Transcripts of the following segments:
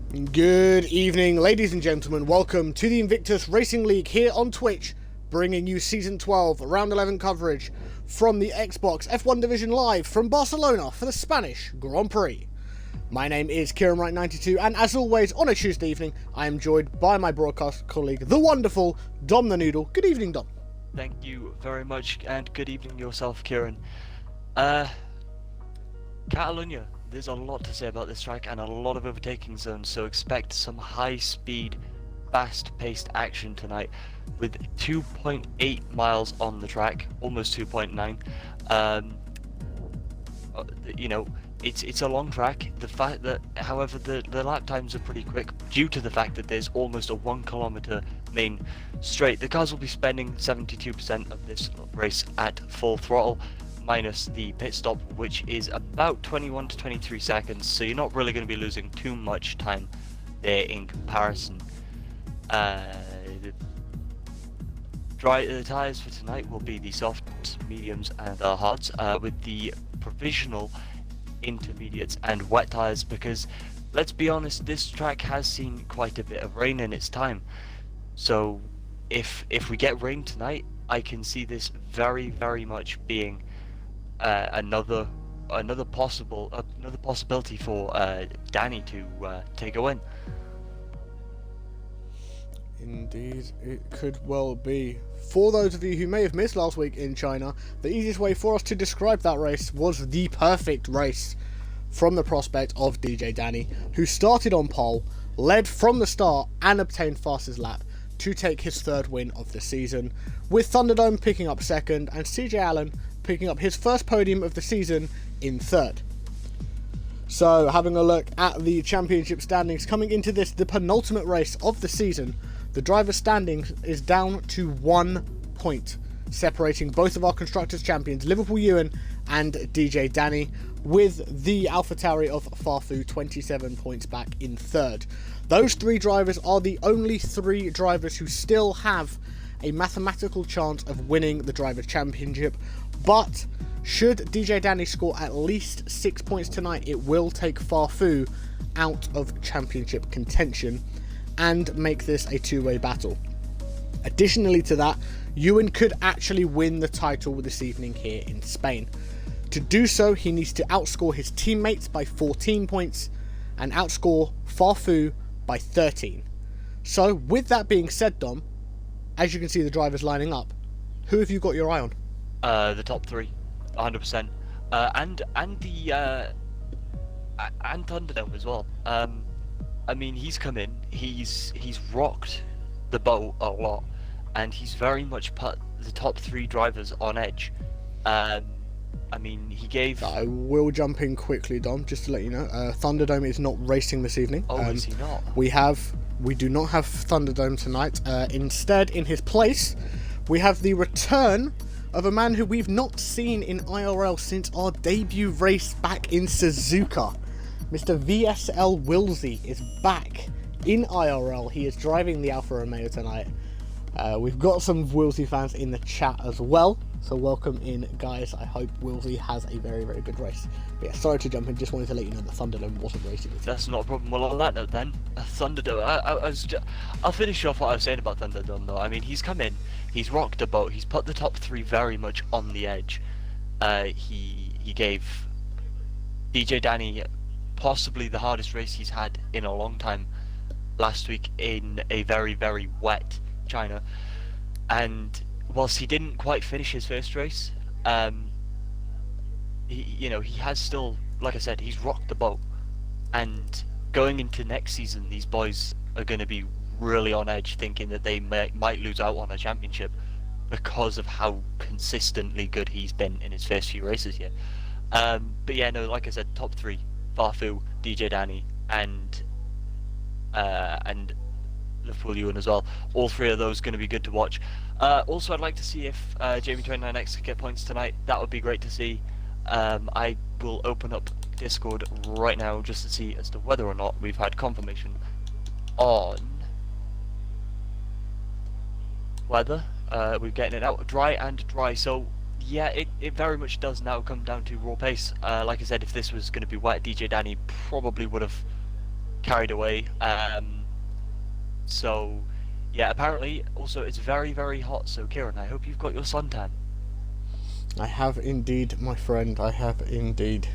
Good evening, ladies and gentlemen. Welcome to the Invictus Racing League here on Twitch, bringing you Season 12, Round 11 coverage from the Xbox F1 Division live from Barcelona for the Spanish Grand Prix. My name is Keiran 92, and as always, on a Tuesday evening, I am joined by my broadcast colleague, the wonderful Dom the Noodle. Good evening, Dom. Thank you very much, and good evening yourself, Keiran. Catalonia. There's a lot to say about this track and a lot of overtaking zones, so expect some high-speed, fast-paced action tonight with 2.8 miles on the track, almost 2.9. You know, it's a long track. The fact that, however, the lap times are pretty quick due to the fact that there's almost a 1 kilometer main straight. The cars will be spending 72% of this race at full throttle, minus the pit stop, which is about 21 to 23 seconds, so you're not really going to be losing too much time there in comparison. The tyres for tonight will be the softs, mediums and the hards, with the provisional intermediates and wet tyres, because let's be honest, this track has seen quite a bit of rain in its time. So if we get rain tonight, I can see this very much being another possibility for Danny to take a win. Indeed, it could well be. For those of you who may have missed last week in China, the easiest way for us to describe that race was the perfect race from the prospect of DJ Danny, who started on pole, led from the start and obtained fastest lap to take his third win of the season, with Thunderdome picking up second and CJ Allen picking up his first podium of the season in third. So, having a look at the championship standings coming into this, the penultimate race of the season, the driver standings is down to 1 point, separating both of our constructors champions, Liverpool Ewan and DJ Danny, with the AlphaTauri of Farfu 27 points back in third. Those three drivers are the only three drivers who still have a mathematical chance of winning the Drivers' Championship, but should DJ Danny score at least 6 points tonight, it will take Farfu out of championship contention and make this a two-way battle. Additionally to that, Ewan could actually win the title this evening here in Spain. To do so, he needs to outscore his teammates by 14 points and outscore Farfu by 13. So, with that being said, Dom, as you can see the drivers lining up, who have you got your eye on? The top three, 100%, and Thunderdome as well. I mean, he's come in, he's rocked the boat a lot, and he's very much put the top three drivers on edge. I mean, he gave... I will jump in quickly, Dom, just to let you know. Thunderdome is not racing this evening. Oh, is he not? We do not have Thunderdome tonight. Instead, in his place, we have the return of a man who we've not seen in IRL since our debut race back in Suzuka. Mr. VSL Wilsey is back in IRL. He is driving the Alfa Romeo tonight. We've got some Wilsey fans in the chat as well, so welcome in, guys. I hope Wilsey has a very good race. But yeah, sorry to jump in, just wanted to let you know that Thunderdome wasn't racing. That's not a problem. Well, on that note then, Thunderdome, I'll finish off what I was saying about Thunderdome though. I mean, he's come in, he's rocked the boat, he's put the top three very much on the edge. He gave DJ Danny possibly the hardest race he's had in a long time last week in a very wet China, and whilst he didn't quite finish his first race, he has still, like I said, he's rocked the boat, and going into next season, these boys are going to be really on edge, thinking that they might lose out on a championship because of how consistently good he's been in his first few races here. But yeah, no, like I said, top three: Farfu, DJ Danny, and Liverpool Ewan as well. All three of those going to be good to watch. Also, I'd like to see if Jamie29X could get points tonight. That would be great to see. I will open up Discord right now just to see as to whether or not we've had confirmation on whether we're getting it out dry and dry. So yeah, it very much does now come down to raw pace. Like I said, if this was going to be wet, DJ Danny probably would have carried away. So, yeah, apparently, also, it's very, very hot. So, Keiran, I hope you've got your suntan. I have indeed, my friend. I have indeed.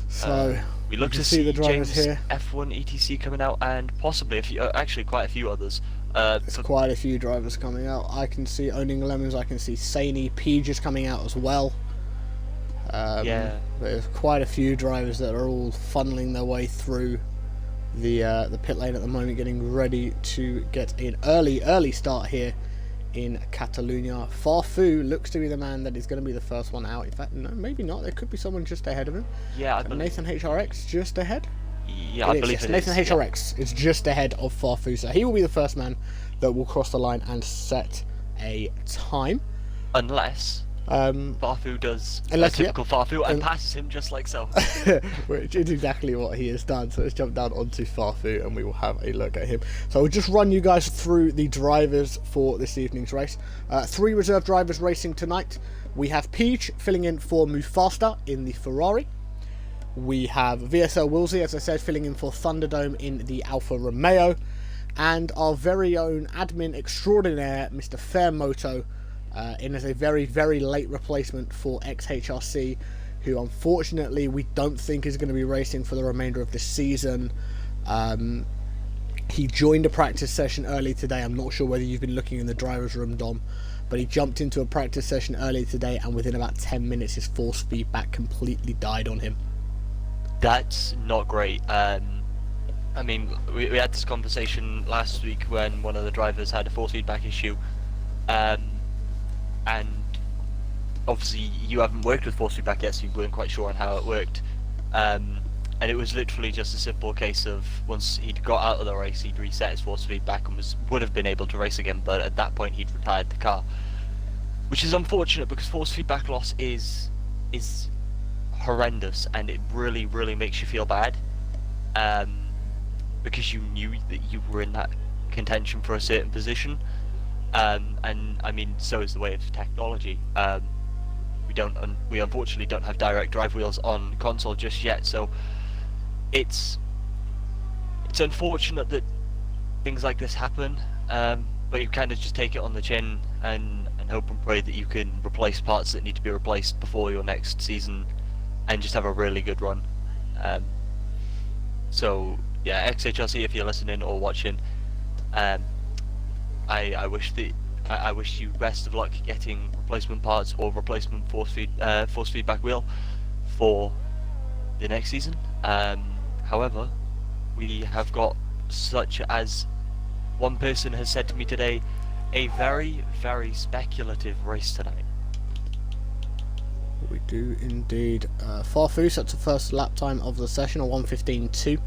So we look to see the drivers here. F1 ETC coming out, and possibly a few, actually quite a few others. There's quite a few drivers coming out. I can see Owning Lemons. I can see Saney, Peach is coming out as well. Yeah. There's quite a few drivers that are all funneling their way through the pit lane at the moment, getting ready to get an early start here in Catalonia. Farfu looks to be the man that is going to be the first one out. In fact, no, maybe not. There could be someone just ahead of him. Yeah, I believe Nathan HRX just ahead. Yeah, I believe it is. Nathan HRX is just ahead of Farfu, so he will be the first man that will cross the line and set a time. Unless Farfu does typical Farfu and passes him just like so. Which is exactly what he has done. So let's jump down onto Farfu and we will have a look at him. So I'll just run you guys through the drivers for this evening's race. 3 reserve drivers racing tonight. We have Peach filling in for Mufasta in the Ferrari. We have VSL Wilsey, as I said, filling in for Thunderdome in the Alfa Romeo. And our very own admin extraordinaire, Mr. Fairmoto, in as a very, very late replacement for XHRC, who unfortunately we don't think is going to be racing for the remainder of this season. He joined a practice session early today. I'm not sure whether you've been looking in the driver's room, Dom, but he jumped into a practice session early today, and within about 10 minutes his force feedback completely died on him. That's not great. I mean, we had this conversation last week when one of the drivers had a force feedback issue. And obviously you haven't worked with force feedback yet, so you weren't quite sure on how it worked. And it was literally just a simple case of once he'd got out of the race, he'd reset his force feedback and would have been able to race again, but at that point he'd retired the car. Which is unfortunate because force feedback loss is horrendous, and it really, really makes you feel bad. Because you knew that you were in that contention for a certain position. And I mean, so is the way of technology. We unfortunately don't have direct drive wheels on console just yet, so it's unfortunate that things like this happen. But you kind of just take it on the chin and hope and pray that you can replace parts that need to be replaced before your next season, and just have a really good run. So yeah, XHRC, if you're listening or watching, I wish you best of luck getting replacement parts or replacement force feedback wheel for the next season. However, we have got, such as one person has said to me today, a very, very speculative race tonight. We do indeed. Farfu sets the first lap time of the session, a 1:15.2.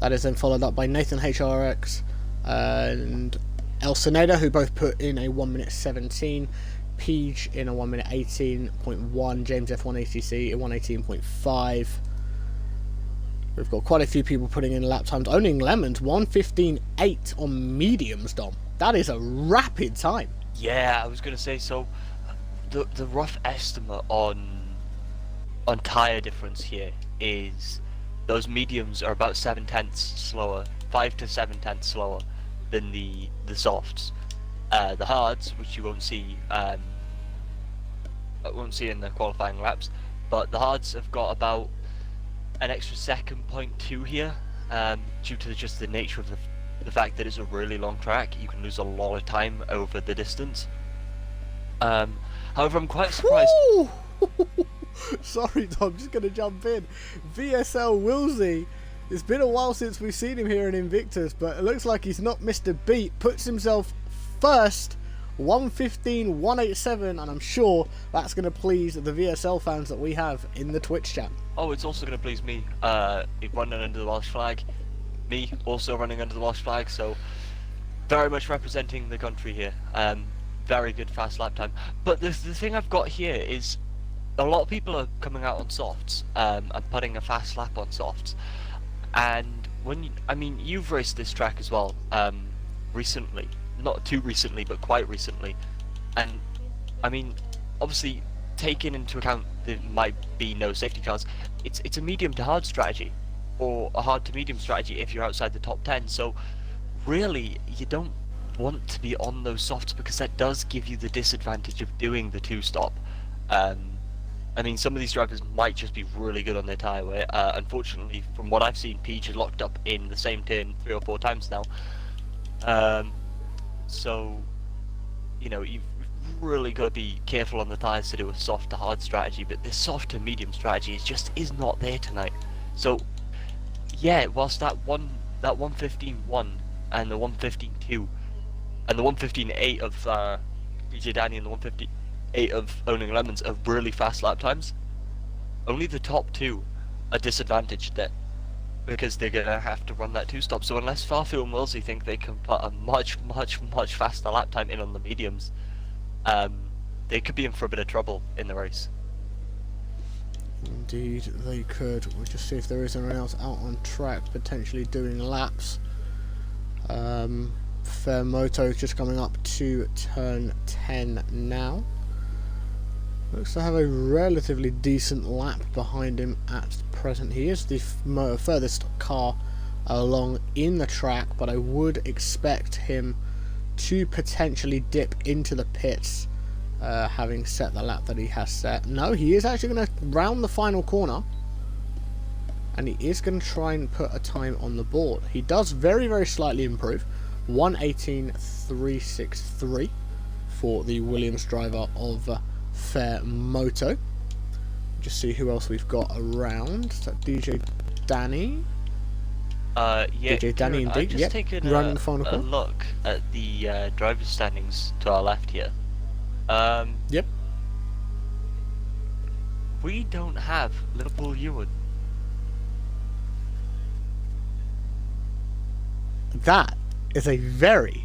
That is then followed up by Nathan HRX and El Seneda, who both put in a 1:17. Peach in a 1:18.1. James F1 ATC in 1:18.5. We've got quite a few people putting in lap times. Owning Lemons 1:15.8 on mediums, Dom. That is a rapid time. Yeah, I was gonna say, so the rough estimate on tyre difference here is those mediums are about 7/10 slower, 5 to 7/10 slower than the softs. The hards, which you won't see in the qualifying laps, but the hards have got about an extra second 0.2 here, due to just the nature of the fact that it's a really long track. You can lose a lot of time over the distance. However, I'm quite surprised. Sorry, Tom, I'm just going to jump in. VSL Wilsey. It's been a while since we've seen him here in Invictus, but it looks like he's not missed a beat. Puts himself first, 1:15.187, and I'm sure that's going to please the VSL fans that we have in the Twitch chat. Oh, it's also going to please me. Running under the Welsh flag. Me also running under the Welsh flag, so very much representing the country here. Very good fast lap time. But the thing I've got here is a lot of people are coming out on softs and putting a fast lap on softs. And you've raced this track as well, recently. Not too recently, but quite recently. And I mean, obviously, taking into account there might be no safety cars, it's a medium to hard strategy, or a hard to medium strategy if you're outside the top 10. So really, you don't want to be on those softs because that does give you the disadvantage of doing the two-stop. I mean, some of these drivers might just be really good on their tyre wear. Unfortunately, from what I've seen, Peach is locked up in the same turn 3 or 4 times now. So, you know, you've really got to be careful on the tyres to do a soft to hard strategy, but this soft to medium strategy is not there tonight. So, yeah, whilst that 115.1 and the 115.2 and the 115.8 of DJ Danny and the 115.8 of Owning Lemons are really fast lap times, only the top 2 are disadvantaged there because they're gonna have to run that 2-stop. So unless Farfield and Wilsey think they can put a much faster lap time in on the mediums, they could be in for a bit of trouble in the race. Indeed, they could. We'll just see if there is anyone else out on track potentially doing laps. Fair Moto is just coming up to turn 10 now. Looks to have a relatively decent lap behind him at present. He is the furthest car along in the track, but I would expect him to potentially dip into the pits, having set the lap that he has set. No, he is actually going to round the final corner, and he is going to try and put a time on the board. He does very slightly improve. 1:18.363 for the Williams driver of Fair Moto. Just see who else we've got around. Is that DJ Danny? Yeah, DJ Danny Keiran, indeed. Yep, running the final corner. Look at the driver's standings to our left here. Yep. We don't have Liverpool Ewan. That is a very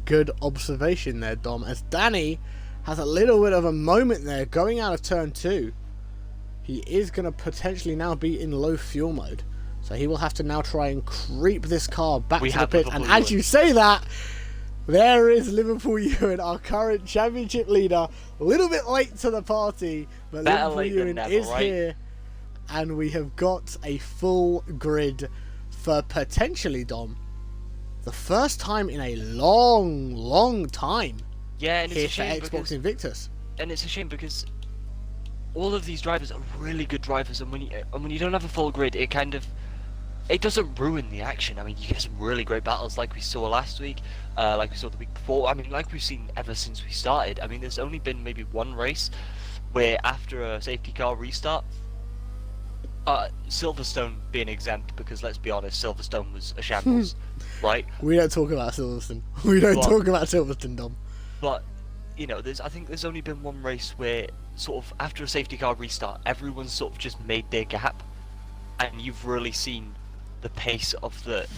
good observation there, Dom, as Danny has a little bit of a moment there going out of turn 2. He is going to potentially now be in low fuel mode, so he will have to now try and creep this car back to the pit. And as you say that, there is Liverpool Ewan, our current championship leader, a little bit late to the party, but Liverpool Ewan is here, and we have got a full grid for potentially, Dom, the first time in a long time. Yeah, and here it's a shame for Xbox because, Invictus. And it's a shame because all of these drivers are really good drivers, and when you don't have a full grid, it doesn't ruin the action. I mean, you get some really great battles like we saw last week, like we saw the week before. I mean, like we've seen ever since we started. I mean, there's only been maybe one race where after a safety car restart, Silverstone being exempt, because let's be honest, Silverstone was a shambles, right? We don't talk about Silverstone. We don't talk about Silverstone, Dom. But, you know, I think there's only been one race where sort of after a safety car restart, everyone's sort of just made their gap, and you've really seen the pace of the.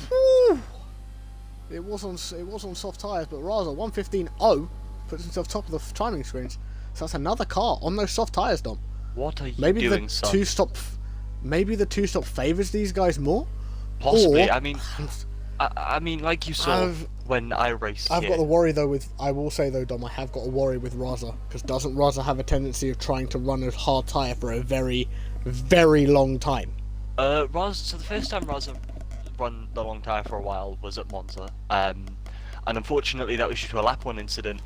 It was on soft tyres, but Raza 1:15.0 puts himself top of the timing screens. So that's another car on those soft tyres, Dom. What are you Maybe doing, son? Maybe the two-stop favours these guys more. Possibly. Or, I mean, like you saw when I raced. I've got the worry though I will say though, Dom, I have got a worry with Raza, because doesn't Raza have a tendency of trying to run a hard tyre for a very long time? So the first time Raza run the long tyre for a while was at Monza, and unfortunately that was due to a lap 1 incident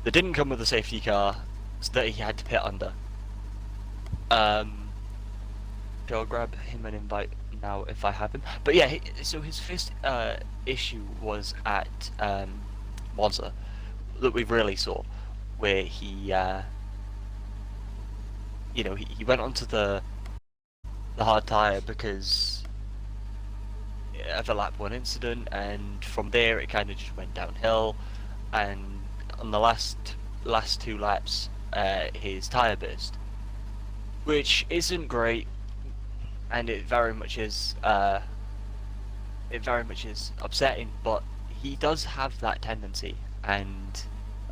that didn't come with a safety car, so that he had to pit under. I'll grab him an invite now if I have him. But yeah, so his first issue was at Monza that we really saw, where he, you know, he went onto the hard tyre because of a lap 1 incident, and from there it kind of just went downhill, and on the last 2 laps his tyre burst, which isn't great. And it very much is upsetting, but he does have that tendency, and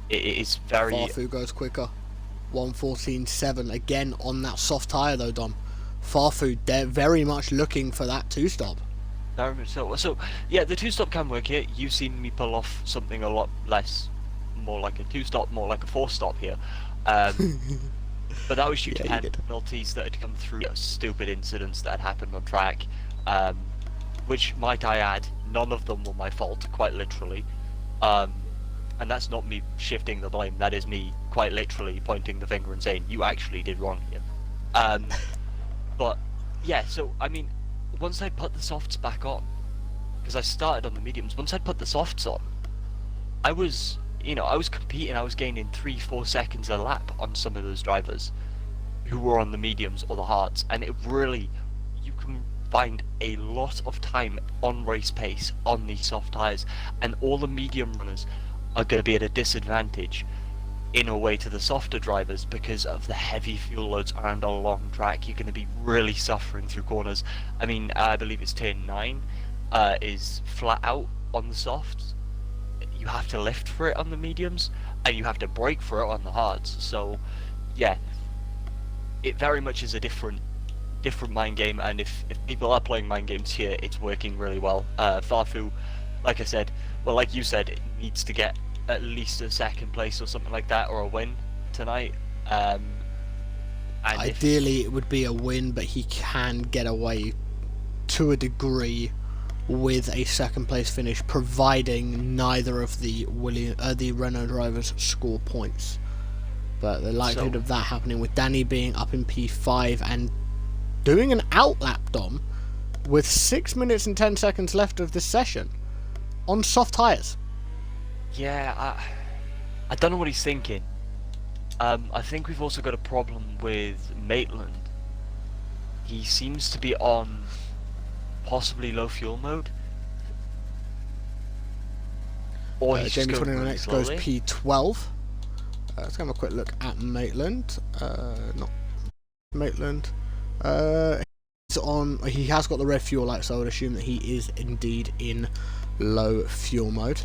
it is very. Farfu goes quicker, 1:14.7 again on that soft tyre though, Dom. Farfu, they're very much looking for that 2-stop. Very much so. So yeah, the 2-stop can work here. You've seen me pull off something a lot less, more like a 2-stop, more like a 4-stop here. But that was due to Yeah, you did. penalties that had come through, stupid incidents that had happened on track. Which, might I add, none of them were my fault, quite literally. And that's not me shifting the blame, that is me quite literally pointing the finger and saying, you actually did wrong here. But, yeah, so, I mean, once I put the softs back on, because I started on the mediums, once I put the softs on, I was competing, I was gaining 3-4 seconds a lap on some of those drivers who were on the mediums or the hards, and it really, you can find a lot of time on race pace on these soft tyres, and all the medium runners are going to be at a disadvantage in a way to the softer drivers because of the heavy fuel loads around a long track. You're going to be really suffering through corners. I mean, I believe it's turn 9 is flat out on the softs. You have to lift for it on the mediums, and you have to brake for it on the hards. So, yeah, it very much is a different mind game, and if people are playing mind games here, it's working really well. Farfu, like I said, well, like you said, it needs to get at least a second place or something like that, or a win tonight. And ideally, it would be a win, but he can get away to a degree with a second place finish, providing neither of the Renault drivers score points. But the likelihood of that happening with Danny being up in P5 and doing an outlap, Dom, with 6 minutes and 10 seconds left of this session on soft tyres. Yeah, I don't know what he's thinking. I think we've also got a problem with Maitland. He seems to be on possibly low fuel mode, or he's Jamie just going really next goes slowly. P12. Let's have a quick look at Maitland. Not Maitland. He has got the red fuel light, so I would assume that he is indeed in low fuel mode.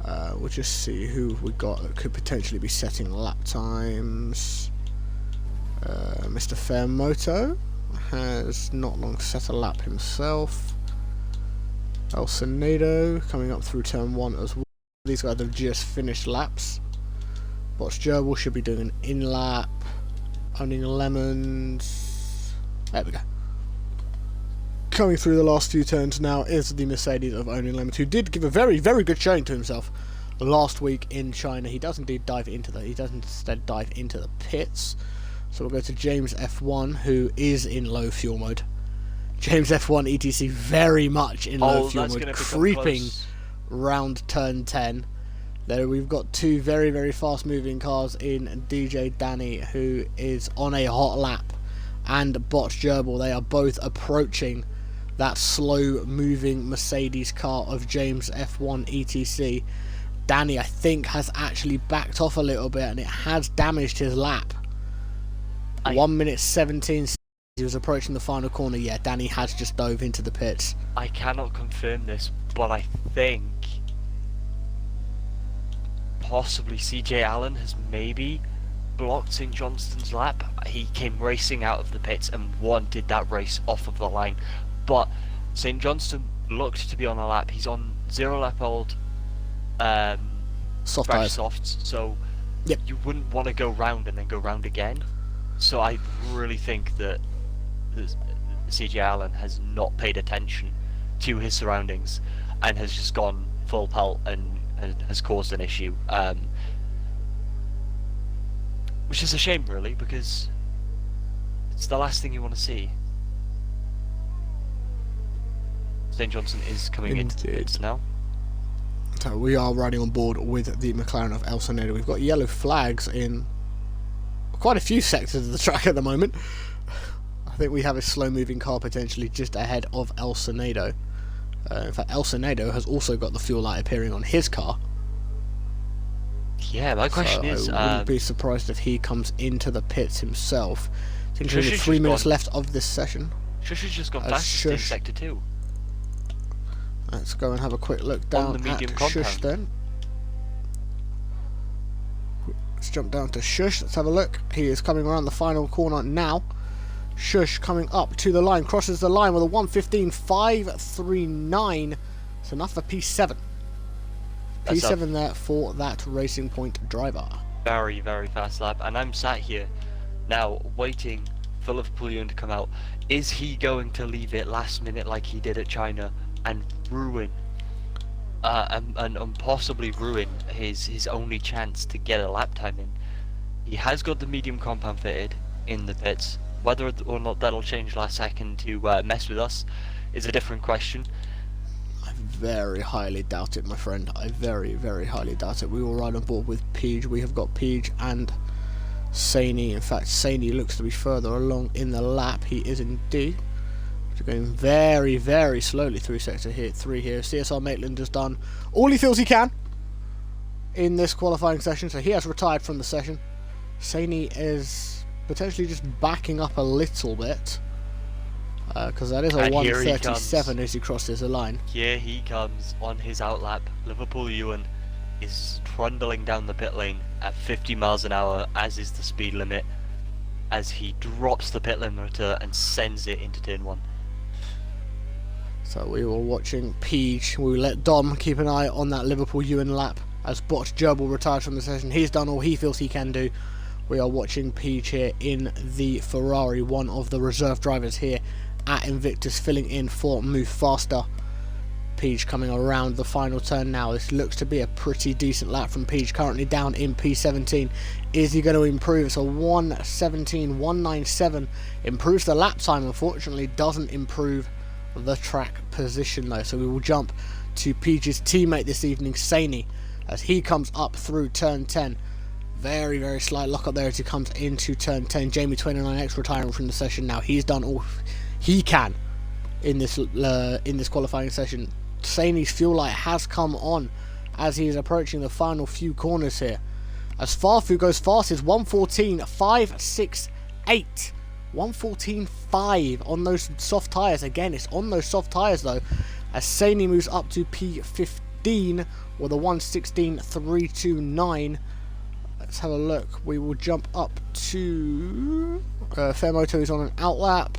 We'll just see who we got that could potentially be setting lap times. Mr. Fairmoto has not long set a lap himself. El Senedo coming up through turn 1 as well. These guys have just finished laps. Bots Gerbil should be doing an in-lap. Owning Lemons. There we go. Coming through the last few turns now is the Mercedes of Owning Lemons, who did give a very, very good showing to himself last week in China. He does indeed dive into the pits. So we'll go to James F1, who is in low fuel mode. James F1 ETC very much in low fuel mode, creeping round turn 10. There we've got two very, very fast moving cars in DJ Danny, who is on a hot lap, and Botch Gerbil. They are both approaching that slow moving Mercedes car of James F1 ETC. Danny, I think, has actually backed off a little bit, and it has damaged his lap. 1 minute 17 seconds. He was approaching the final corner. Yeah, Danny has just dove into the pits. I cannot confirm this, but I think possibly CJ Allen has maybe blocked St. Johnston's lap. He came racing out of the pits and wanted that race off of the line, but St. Johnston looked to be on a lap. He's on 0 lap old soft fresh tires. softs, so Yep. you wouldn't want to go round and then go round again. So I really think that CJ Allen has not paid attention to his surroundings and has just gone full pelt and has caused an issue, which is a shame, really, because it's the last thing you want to see. St. Johnson is coming into the pits now. So we are riding on board with the McLaren of El Senedo. We've got yellow flags in quite a few sectors of the track at the moment. I think we have a slow moving car potentially just ahead of El Senedo. In fact, El Senedo has also got the fuel light appearing on his car. Yeah, my question is, I wouldn't be surprised if he comes into the pits himself. It's only 3 minutes left of this session. Shush has just gone fastest in sector 2. Let's go and have a quick look down the medium at compound. Shush then. Let's jump down to Shush. Let's have a look. He is coming around the final corner now. Shush coming up to the line, crosses the line with a 1:15.539. It's enough for P7. P7 there for that Racing Point driver. Very, very fast lap, and I'm sat here Now, waiting for Liverpool to come out. Is he going to leave it last minute like he did at China and ruin, and possibly ruin his only chance to get a lap time in? He has got the medium compound fitted in the pits. Whether or not that'll change last second to mess with us is a different question. I very highly doubt it, my friend. I very, very highly doubt it. We will ride on board with Peach. We have got Peach and Saini. In fact, Saini looks to be further along in the lap. He is indeed. We're going very, very slowly through sector 3 here. CSR Maitland has done all he feels he can in this qualifying session, so he has retired from the session. Saini is potentially just backing up a little bit, because that is a 1:37 as he crosses the line. Here he comes on his outlap. Liverpool Ewan is trundling down the pit lane at 50 miles an hour, as is the speed limit, as he drops the pit limiter and sends it into turn 1. So we were watching Peach. We will let Dom keep an eye on that Liverpool Ewan lap, as Botch Gerbil retired from the session. He's done all he feels he can do. We are watching Peach here in the Ferrari, one of the reserve drivers here at Invictus, filling in for Move Faster. Peach coming around the final turn now. This looks to be a pretty decent lap from Peach, currently down in P17. Is he going to improve? It's a 1:17.197. Improves the lap time, unfortunately doesn't improve the track position though. So we will jump to Peach's teammate this evening, Saini, as he comes up through turn 10. Very, very slight lock up there as he comes into turn 10. Jamie 29X retiring from the session now. He's done all he can in this qualifying session. Saini's fuel light has come on as he is approaching the final few corners here. As Farfu goes fast, is 1:14.568. 1:14.5 on those soft tyres. Again, it's on those soft tyres though, as Saini moves up to P15 with a 1:16.329. Let's have a look. We will jump up to Fairmoto is on an outlap.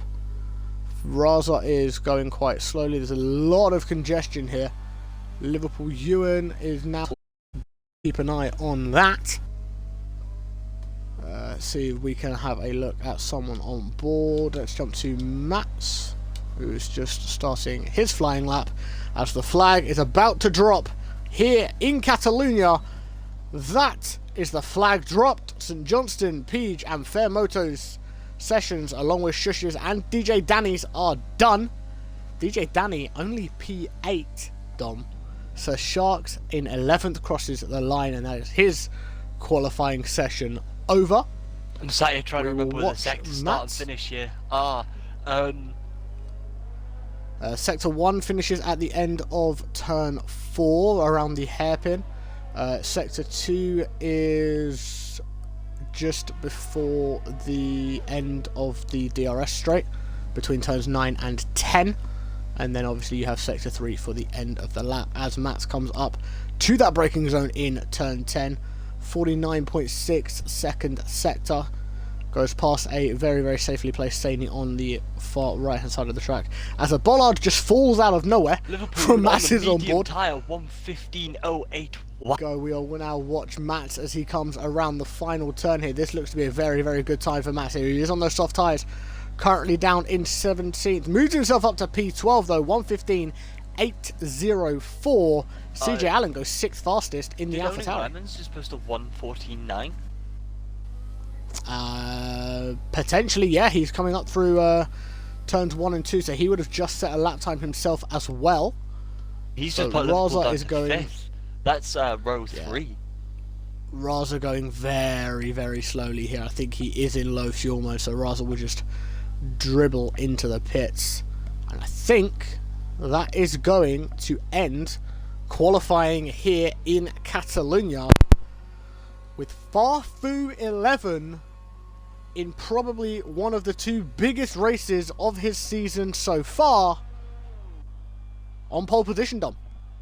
Raza is going quite slowly. There's a lot of congestion here. Liverpool Ewan is now. Keep an eye on that. See if we can have a look at someone on board. Let's jump to Mats, who's just starting his flying lap as the flag is about to drop here in Catalonia. That is the flag dropped. St Johnston, Peach and Fairmoto's sessions, along with Shush's and DJ Danny's, are done. DJ Danny only P8, Dom. So Sharks in 11th crosses the line, and that is his qualifying session over. I'm sat here trying to remember where the sector start and finish here. Sector 1 finishes at the end of turn 4 around the hairpin. Sector 2 is just before the end of the DRS straight, between turns 9 and 10. And then obviously you have Sector 3 for the end of the lap, as Mats comes up to that braking zone in turn 10. 49.6 second sector. Goes past a very, very safely placed Saini on the far right hand side of the track, as a bollard just falls out of nowhere from Mats's on board. Tyre 1:15.081. We will now watch Mats as he comes around the final turn here. This looks to be a very, very good time for Mats here. He is on those soft tyres, currently down in 17th. Moves himself up to P12 though, 1:15.804. CJ Allen goes 6th fastest in the AlphaTauri. Lemon's just posted 1:14.9. Potentially, yeah. He's coming up through turns 1 and 2, so he would have just set a lap time himself as well. He's so just put Liverpool down is to going 5th. That's row 3. Raza going very, very slowly here. I think he is in low fuel mode, so Raza will just dribble into the pits. And I think that is going to end qualifying here in Catalonia, with Farfu 11 in probably one of the 2 biggest races of his season so far on pole position, Dom.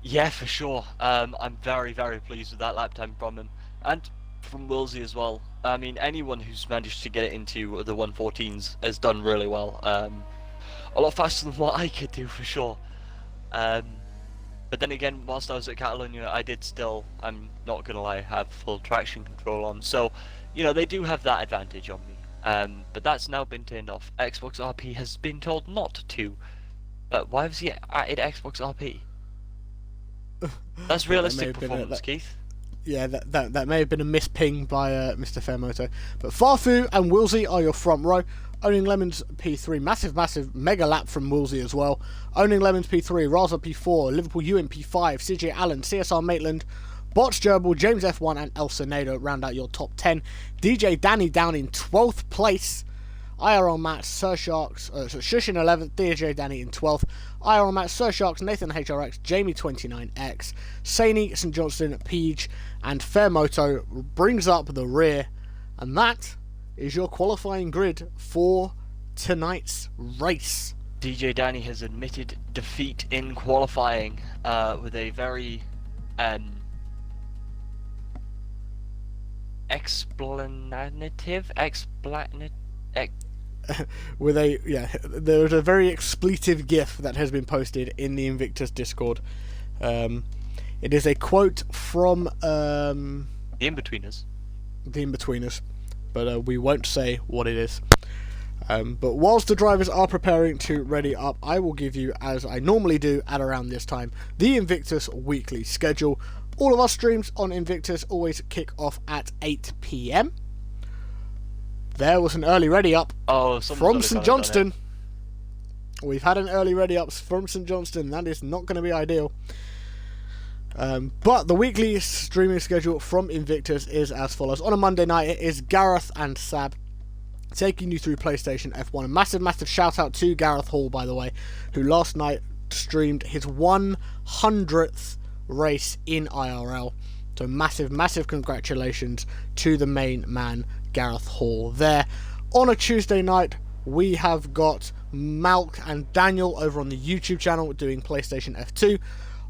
Yeah, for sure. I'm very, very pleased with that lap time from him, and from Wilsey as well. I mean, anyone who's managed to get it into the 1:14s has done really well. A lot faster than what I could do, for sure. But then again, whilst I was at Catalonia, I did still, I'm not going to lie, have full traction control on. So, you know, they do have that advantage on me. But that's now been turned off. Xbox RP has been told not to. But why has he added Xbox RP? That's realistic performance, Keith. Yeah, that may have been a misping by Mr. Fairmoto. But Farfu and Wilsey are your front row. Owning Lemons P3, massive mega lap from Wilsey as well. Owning Lemons P3, Raza P4, Liverpool Ewan P5, CJ Allen, CSR Maitland, Bots Gerbil, James F1 and El Senado round out your top 10. DJ Danny down in 12th place. IRL Matt, Sursharks, Shush in 11th, DJ Danny in 12th, IRL Matt, Sursharks, Nathan HRX, Jamie 29X, Saney, St Johnston, Peach, and Fairmoto brings up the rear. And that is your qualifying grid for tonight's race. DJ Danny has admitted defeat in qualifying with a very there's a very expletive gif that has been posted in the Invictus Discord. It is a quote from the In-Betweeners. The In-Betweeners, but we won't say what it is. But whilst the drivers are preparing to ready up, I will give you, as I normally do at around this time, the Invictus weekly schedule. All of our streams on Invictus always kick off at 8 PM. There was an early ready up from St Johnston. We've had an early ready up from St Johnston. That is not going to be ideal. But the weekly streaming schedule from Invictus is as follows. On a Monday night, it is Gareth and Sab taking you through PlayStation F1. A massive shout out to Gareth Hall, by the way, who last night streamed his 100th race in IRL. So massive congratulations to the main man, Gareth Hall there. On a Tuesday night, we have got Malc and Daniel over on the YouTube channel doing PlayStation F2.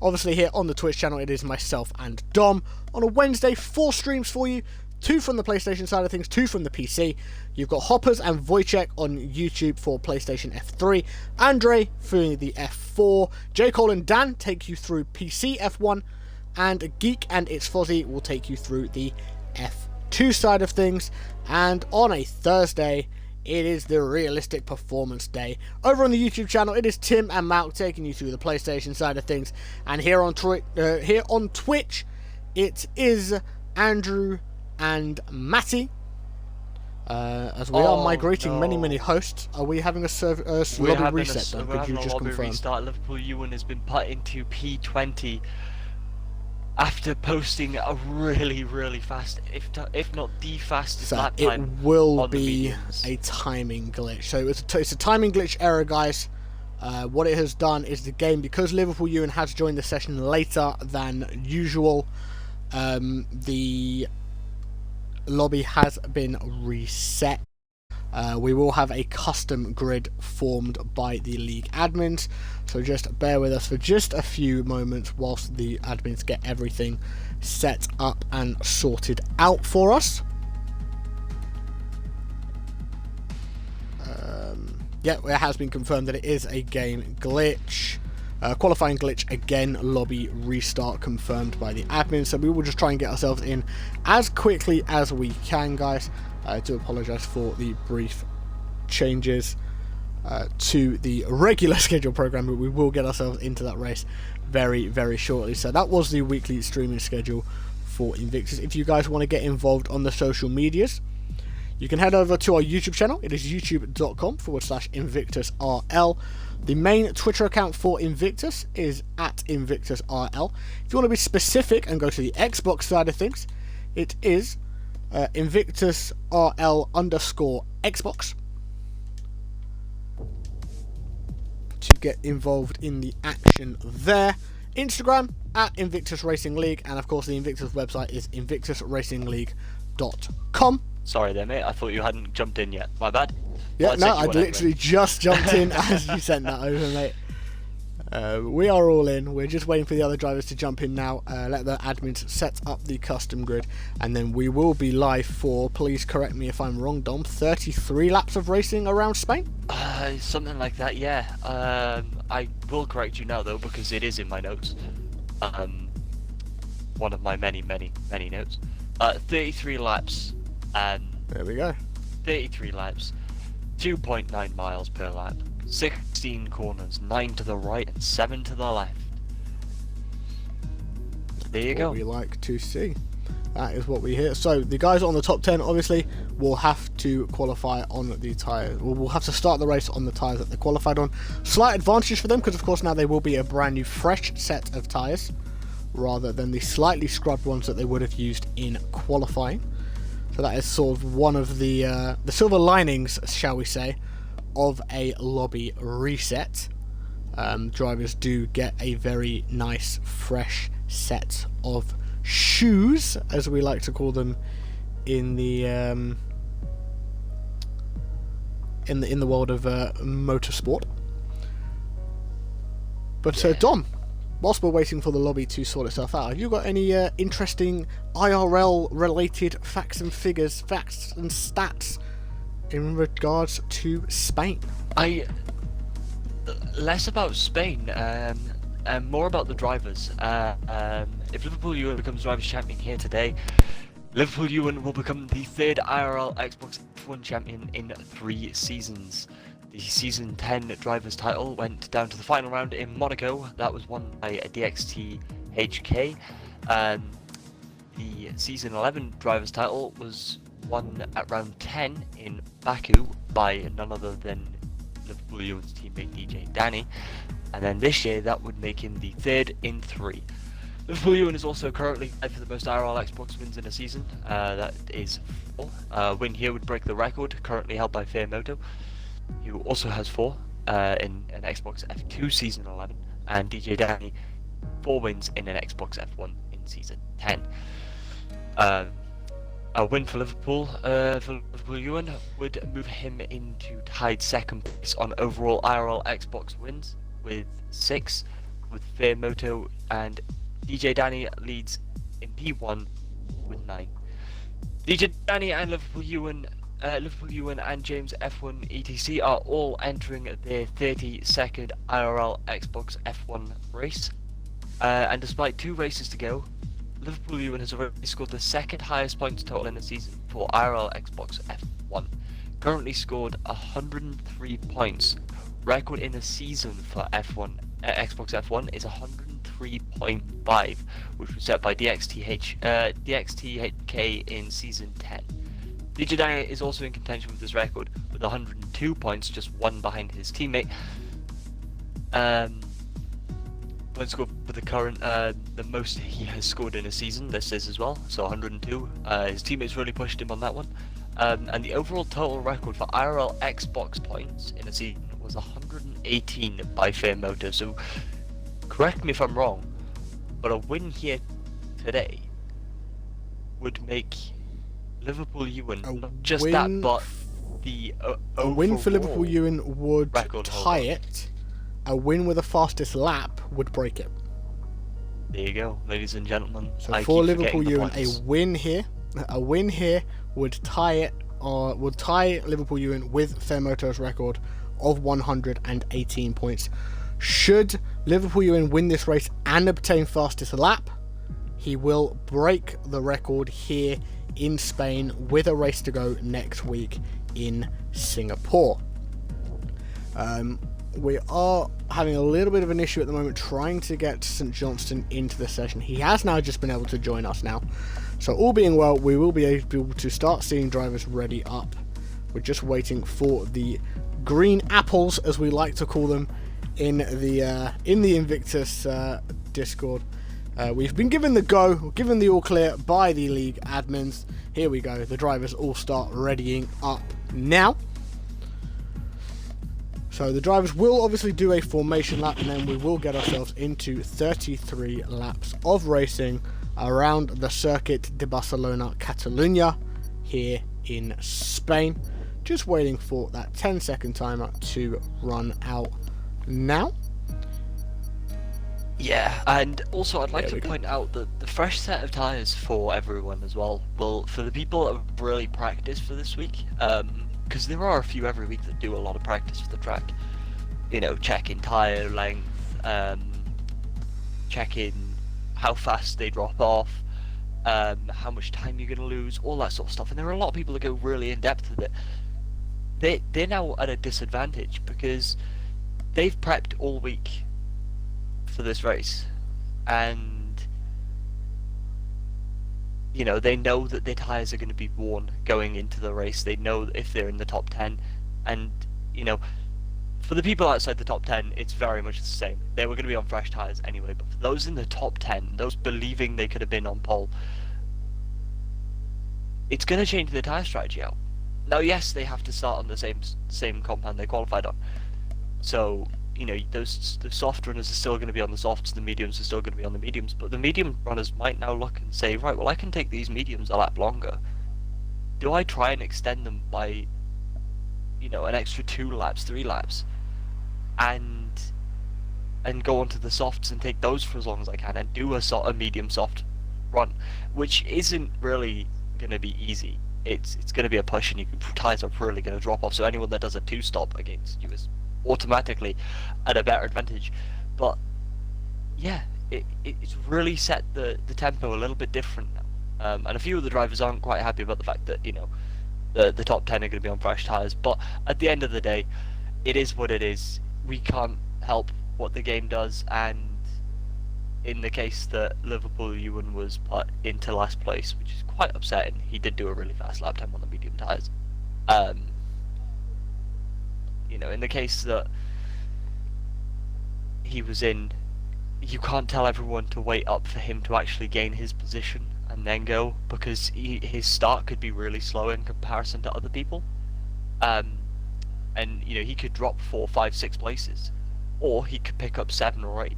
Obviously here on the Twitch channel, it is myself and Dom. On a Wednesday, 4 streams for you. 2 from the PlayStation side of things, 2 from the PC. You've got Hoppers and Vojtech on YouTube for PlayStation F3. Andriy for the F4. JCol and Dan take you through PC F1. And Geek and It's Fozzy will take you through the F2 side of things. And on a Thursday, it is the Realistic Performance Day. Over on the YouTube channel, it is Tim and Malc taking you through the PlayStation side of things. And here on Twitch, it is Andrew and Matty. As we are migrating many hosts, are we having a lobby reset? Could you just confirm? Restart. Liverpool Ewan has been put into P20 after posting a really fast, if not the fastest lap time. It will be a timing glitch. So it's a timing glitch error, guys. What it has done is the game, because Liverpool Ewan has joined the session later than usual, the lobby has been reset. We will have a custom grid formed by the league admins, so just bear with us for just a few moments whilst the admins get everything set up and sorted out for us. Yeah, it has been confirmed that it is a game glitch. Qualifying glitch again, lobby restart confirmed by the admin, so we will just try and get ourselves in as quickly as we can, guys. I do apologise for the brief changes to the regular schedule program, but we will get ourselves into that race very shortly. So that was the weekly streaming schedule for Invictus. If you guys want to get involved on the social medias, you can head over to our YouTube channel. It is youtube.com/InvictusRL. The main Twitter account for Invictus is @InvictusRL. If you want to be specific and go to the Xbox side of things, it is InvictusRL_Xbox to get involved in the action there. Instagram @InvictusRacingLeague, and of course the Invictus website is InvictusRacingLeague.com. Sorry there, mate. I thought you hadn't jumped in yet. My bad. Yeah, no, I'd literally just jumped in as you sent that over, mate. We are all in. We're just waiting for the other drivers to jump in now. Let the admins set up the custom grid, and then we will be live for, please correct me if I'm wrong, Dom, 33 laps of racing around Spain? Something like that, yeah. I will correct you now, though, because it is in my notes. One of my many notes. 33 laps. There we go. 33 laps, 2.9 miles per lap, 16 corners, 9 to the right and 7 to the left. There you go. What we like to see. That is what we hear. So the guys on the top 10 obviously will have to qualify on the tyres. We'll have to start the race on the tyres that they qualified on. Slight advantage for them because of course now they will be a brand new fresh set of tyres rather than the slightly scrubbed ones that they would have used in qualifying. So that is sort of one of the silver linings, shall we say, of a lobby reset. Drivers do get a very nice fresh set of shoes, as we like to call them in the in the world of motorsport. But Dom, whilst we're waiting for the lobby to sort itself out, have you got any interesting IRL related facts and figures, facts and stats in regards to Spain? Less about Spain, and more about the drivers. If Liverpool Ewan becomes Drivers' Champion here today, Liverpool Ewan will become the third IRL Xbox F1 champion in 3 seasons. The Season 10 Drivers' title went down to the final round in Monaco. That was won by DXT HK. The Season 11 Drivers' title was won at round 10 in Baku by none other than Liverpool Ewan's teammate DJ Danny. And then this year that would make him the third in 3. Liverpool Ewan is also currently tied for the most IRL Xbox wins in a season. That is 4. Win here would break the record currently held by Fairmoto, who also has 4 in an Xbox F2 Season 11, and DJ Danny 4 wins in an Xbox F1 in Season 10. A win for Liverpool Ewan would move him into tied second place on overall IRL Xbox wins with 6, with Fairmoto, and DJ Danny leads in P1 with 9. DJ Danny and Liverpool Ewan and James F1 ETC are all entering their 32nd IRL Xbox F1 race, and despite 2 races to go, Liverpool Ewan has already scored the 2nd highest points total in a season for IRL Xbox F1. Currently scored 103 points. Record in a season for F1 Xbox F1 is 103.5, which was set by DXTHK in Season 10. DJ Danny is also in contention with this record with 102 points, just 1 behind his teammate. Points scored for the current, the most he has scored in a season, this is as well, so 102. His teammates really pushed him on that one. And the overall total record for IRL Xbox points in a season was 118 by Fairmoto, so correct me if I'm wrong, but a win here today would make Liverpool Ewan not just that, but the a win for Liverpool Ewan would tie holder. it. A win with the fastest lap would break it. There you go, ladies and gentlemen. So for Liverpool Ewan, a win here would tie it, or would tie Liverpool Ewan with Fairmoto's record of 118 points. Should Liverpool Ewan win this race and obtain fastest lap, he will break the record here in Spain with a race to go next week in Singapore. We are having a little bit of an issue at the moment trying to get St Johnston into the session. He has now just been able to join us now. So all being well, we will be able to start seeing drivers ready up. We're just waiting for the green apples, as we like to call them, in the Invictus Discord. We've been given the go, given the all clear by the league admins. Here we go. The drivers all start readying up now. So the drivers will obviously do a formation lap, and then we will get ourselves into 33 laps of racing around the Circuit de Barcelona, Catalunya, here in Spain. Just waiting for that 10-second timer to run out now. Yeah, and also I'd like to point out that the fresh set of tyres for everyone as well will, for the people that have really practiced for this week, because there are a few every week that do a lot of practice for the track, you know, checking tyre length, checking how fast they drop off, how much time you're going to lose, all that sort of stuff. And there are a lot of people that go really in depth with it. They're now at a disadvantage because they've prepped all week for this race, and you know, they know that their tires are going to be worn going into the race. They know if they're in the top 10, and you know, for the people outside the top 10, it's very much the same. They were going to be on fresh tires anyway, but for those in the top 10, those believing they could have been on pole, it's going to change their tire strategy out. Now, yes, they have to start on the same compound they qualified on. So, you know, the soft runners are still going to be on the softs, the mediums are still going to be on the mediums, but the medium runners might now look and say, right, well, I can take these mediums a lap longer. Do I try and extend them by, you know, an extra 2 laps, 3 laps, and go onto the softs and take those for as long as I can, and do a medium soft run, which isn't really going to be easy. It's going to be a push, and your tires are really going to drop off. So anyone that does a 2-stop against you is automatically at a better advantage. But yeah, it's really set the tempo a little bit different now. And a few of the drivers aren't quite happy about the fact that, you know, the top 10 are going to be on fresh tires. But at the end of the day, it is what it is. We can't help what the game does, and in the case that Liverpool Ewan was put into last place, which is quite upsetting, he did do a really fast lap time on the medium tyres. You know, in the case that he was in, you can't tell everyone to wait up for him to actually gain his position and then go, because his start could be really slow in comparison to other people. And you know, he could drop 4, 5, 6 places, or he could pick up 7 or 8,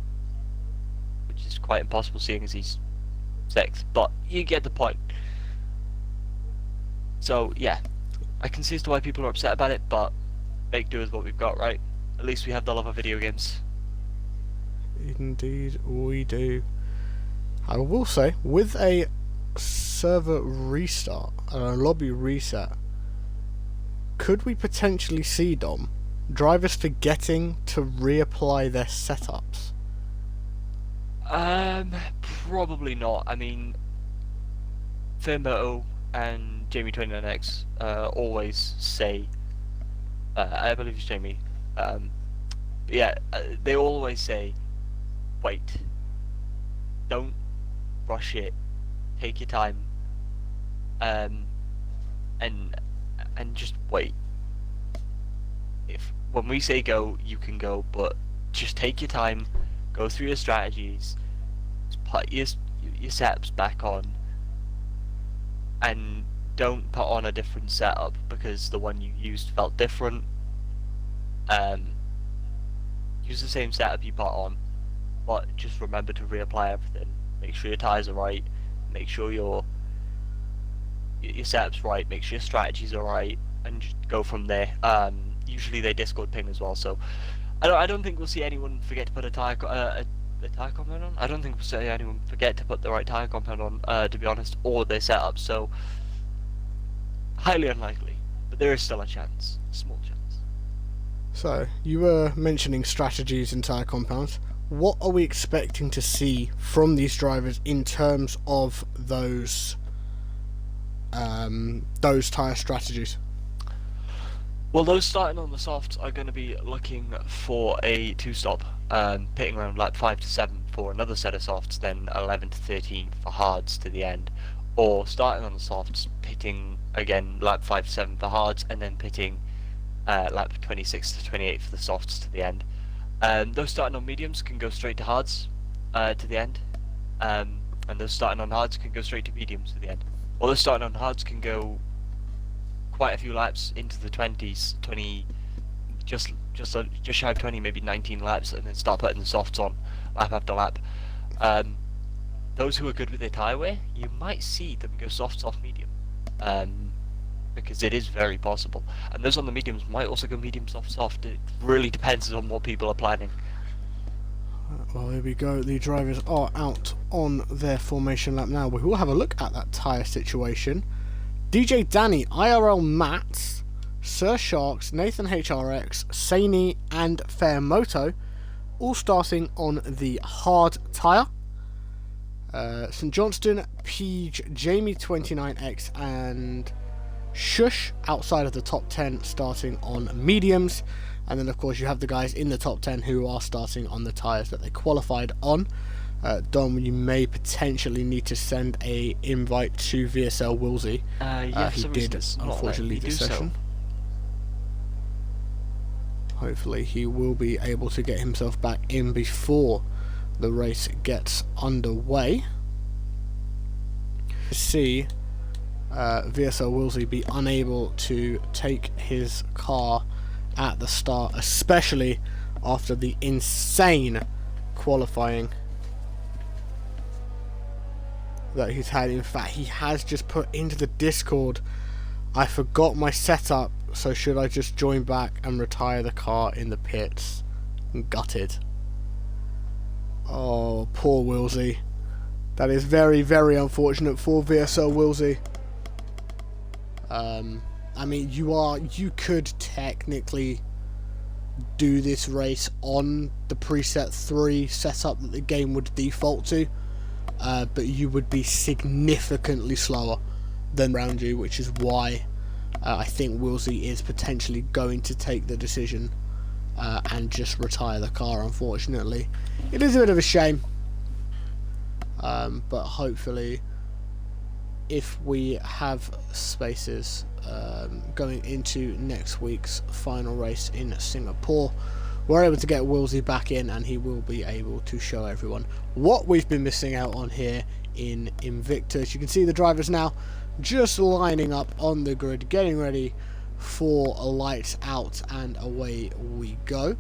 which is quite impossible seeing as he's 6th, but you get the point. So yeah, I can see as to why people are upset about it, but make do with what we've got, right? At least we have the love of video games. Indeed we do. I will say, with a server restart and a lobby reset, could we potentially see, Dom, drivers forgetting to reapply their setups? Probably not. I mean, Firmo and Jamie29X always say, I believe it's Jamie, yeah, they always say, wait, don't rush it, take your time, and just wait. When we say go, you can go, but just take your time, go through your strategies, put your setups back on, and don't put on a different setup because the one you used felt different. Use the same setup you put on, but just remember to reapply everything. Make sure your tires are right, make sure your setup's right, make sure your strategies are right, and just go from there. Usually they Discord ping as well, so I don't think we'll see anyone forget to put a tire compound on. I don't think we'll see anyone forget to put the right tire compound on, to be honest, or their setup. So highly unlikely, but there is still a chance, a small chance. So you were mentioning strategies and tire compounds. What are we expecting to see from these drivers in terms of those tire strategies? Well, those starting on the softs are going to be looking for a 2-stop, pitting around lap 5 to 7 for another set of softs, then 11 to 13 for hards to the end, or starting on the softs, pitting again lap 5 to 7 for hards, and then pitting lap 26 to 28 for the softs to the end. Those starting on mediums can go straight to hards to the end, and those starting on hards can go straight to mediums to the end. Or those starting on hards can go quite a few laps into the 20s, just shy of 20, maybe 19 laps, and then start putting the softs on lap after lap. Those who are good with their tyre wear, you might see them go softs off medium, because it is very possible. And those on the mediums might also go medium soft. It really depends on what people are planning. Well, here we go. The drivers are out on their formation lap now. We will have a look at that tyre situation. DJ Danny, IRL Mats, Sir Sharks, Nathan HRX, Saini and Fairmoto all starting on the hard tyre. St Johnston, Peach, Jamie 29X, and Shush outside of the top 10 starting on mediums. And then of course you have the guys in the top 10 who are starting on the tyres that they qualified on. Dom, you may potentially need to send a invite to VSL Wilsey. Yeah, he did unfortunately leave the session. Hopefully he will be able to get himself back in before the race gets underway. See VSL Wilsey be unable to take his car at the start, especially after the insane qualifying that he's had. In fact, he has just put into the Discord, I forgot my setup, so should I just join back and retire the car in the pits? I'm gutted. Oh, poor Wilsey. That is very, very unfortunate for VSL Wilsey. I mean, you could technically do this race on the preset 3 setup that the game would default to, but you would be significantly slower than around you, which is why I think Wilsey is potentially going to take the decision and just retire the car, unfortunately. It is a bit of a shame, but hopefully if we have spaces going into next week's final race in Singapore, we're able to get Wilsey back in and he will be able to show everyone what we've been missing out on here in Invictus. You can see the drivers now just lining up on the grid, getting ready for a lights out, and away we go.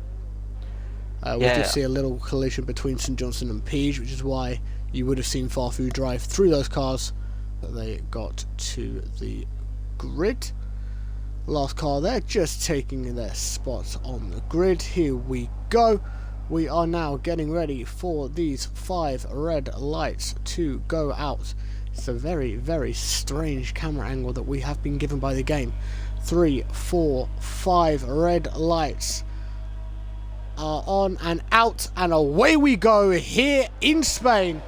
We did see a little collision between St Johnston and Peach, which is why you would have seen Farfu drive through those cars that they got to the grid. Last car there just taking their spots on the grid. Here we go. We are now getting ready for these 5 red lights to go out. It's a very, very strange camera angle that we have been given by the game. 3, 4, 5 red lights are on and out, and away we go here in Spain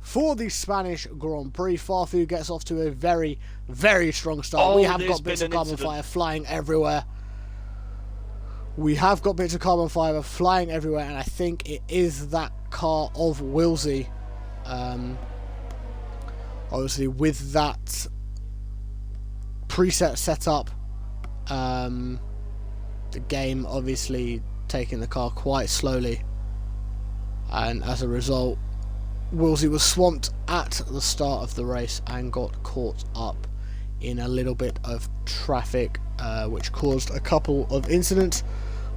for the Spanish Grand Prix. Farfu gets off to a very, very strong start. We have got bits of carbon fibre flying everywhere. We have got bits of carbon fibre flying everywhere, and I think it is that car of Wilsey. Obviously, with that preset setup, the game obviously taking the car quite slowly, and as a result, Wilsey was swamped at the start of the race and got caught up in a little bit of traffic, which caused a couple of incidents,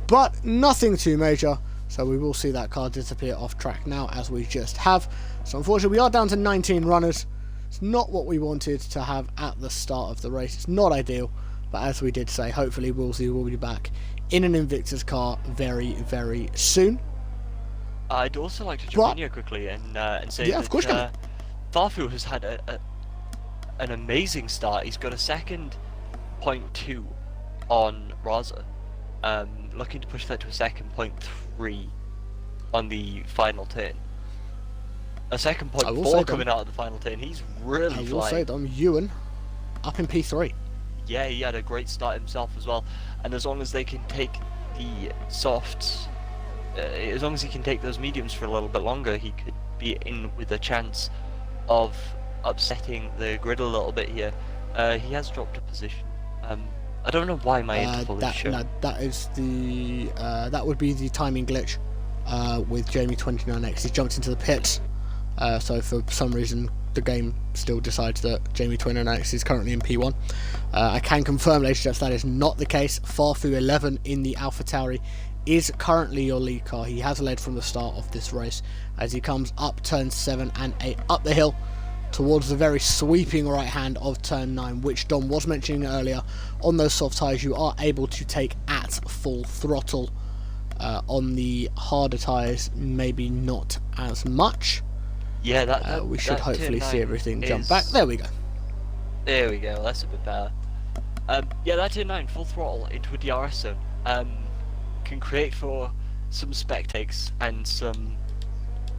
but nothing too major. So we will see that car disappear off track now, as we just have. So unfortunately we are down to 19 runners. It's not what we wanted to have at the start of the race. It's not ideal, but as we did say, hopefully Wilsey will be back in an Invictus car very, very soon. I'd also like to jump in here quickly and say that Farfu has had an amazing start. He's got a second 0.2 on Raza, looking to push that to a second 0.3 on the final turn. A second 0.4 coming out of the final turn. He's really flying. I will say, Dom, Ewan up in P3. Yeah, he had a great start himself as well. And as long as they can take the softs, as long as he can take those mediums for a little bit longer, he could be in with a chance of upsetting the grid a little bit here. He has dropped a position. I don't know why my interval is showing. No, that is the that would be the timing glitch with Jamie 29X. He's jumped into the pits, so for some reason the game still decides that Jamie 29X is currently in P1. I can confirm, ladies and gents, that is not the case. Farfu 11 in the AlphaTauri is currently your lead car. He has led from the start of this race as he comes up turn 7 and 8 up the hill towards the very sweeping right hand of turn 9, which Dom was mentioning earlier. On those soft tyres you are able to take at full throttle. On the harder tyres, maybe not as much. Yeah, we should hopefully see everything jump back. There we go. There we go, that's a bit better. Yeah, that turn 9 full throttle into a DRS zone can create for some spectakes and some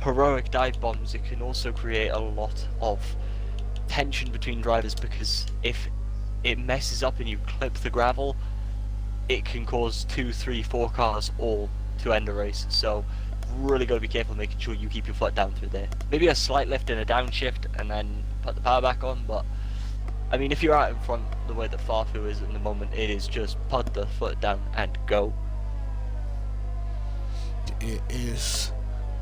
heroic dive bombs, it can also create a lot of tension between drivers, because if it messes up and you clip the gravel, it can cause 2, 3, 4 cars all to end a race. So really got to be careful making sure you keep your foot down through there. Maybe a slight lift and a downshift and then put the power back on, but I mean, if you're out in front the way that Farfu is at the moment, it is just put the foot down and go. It is.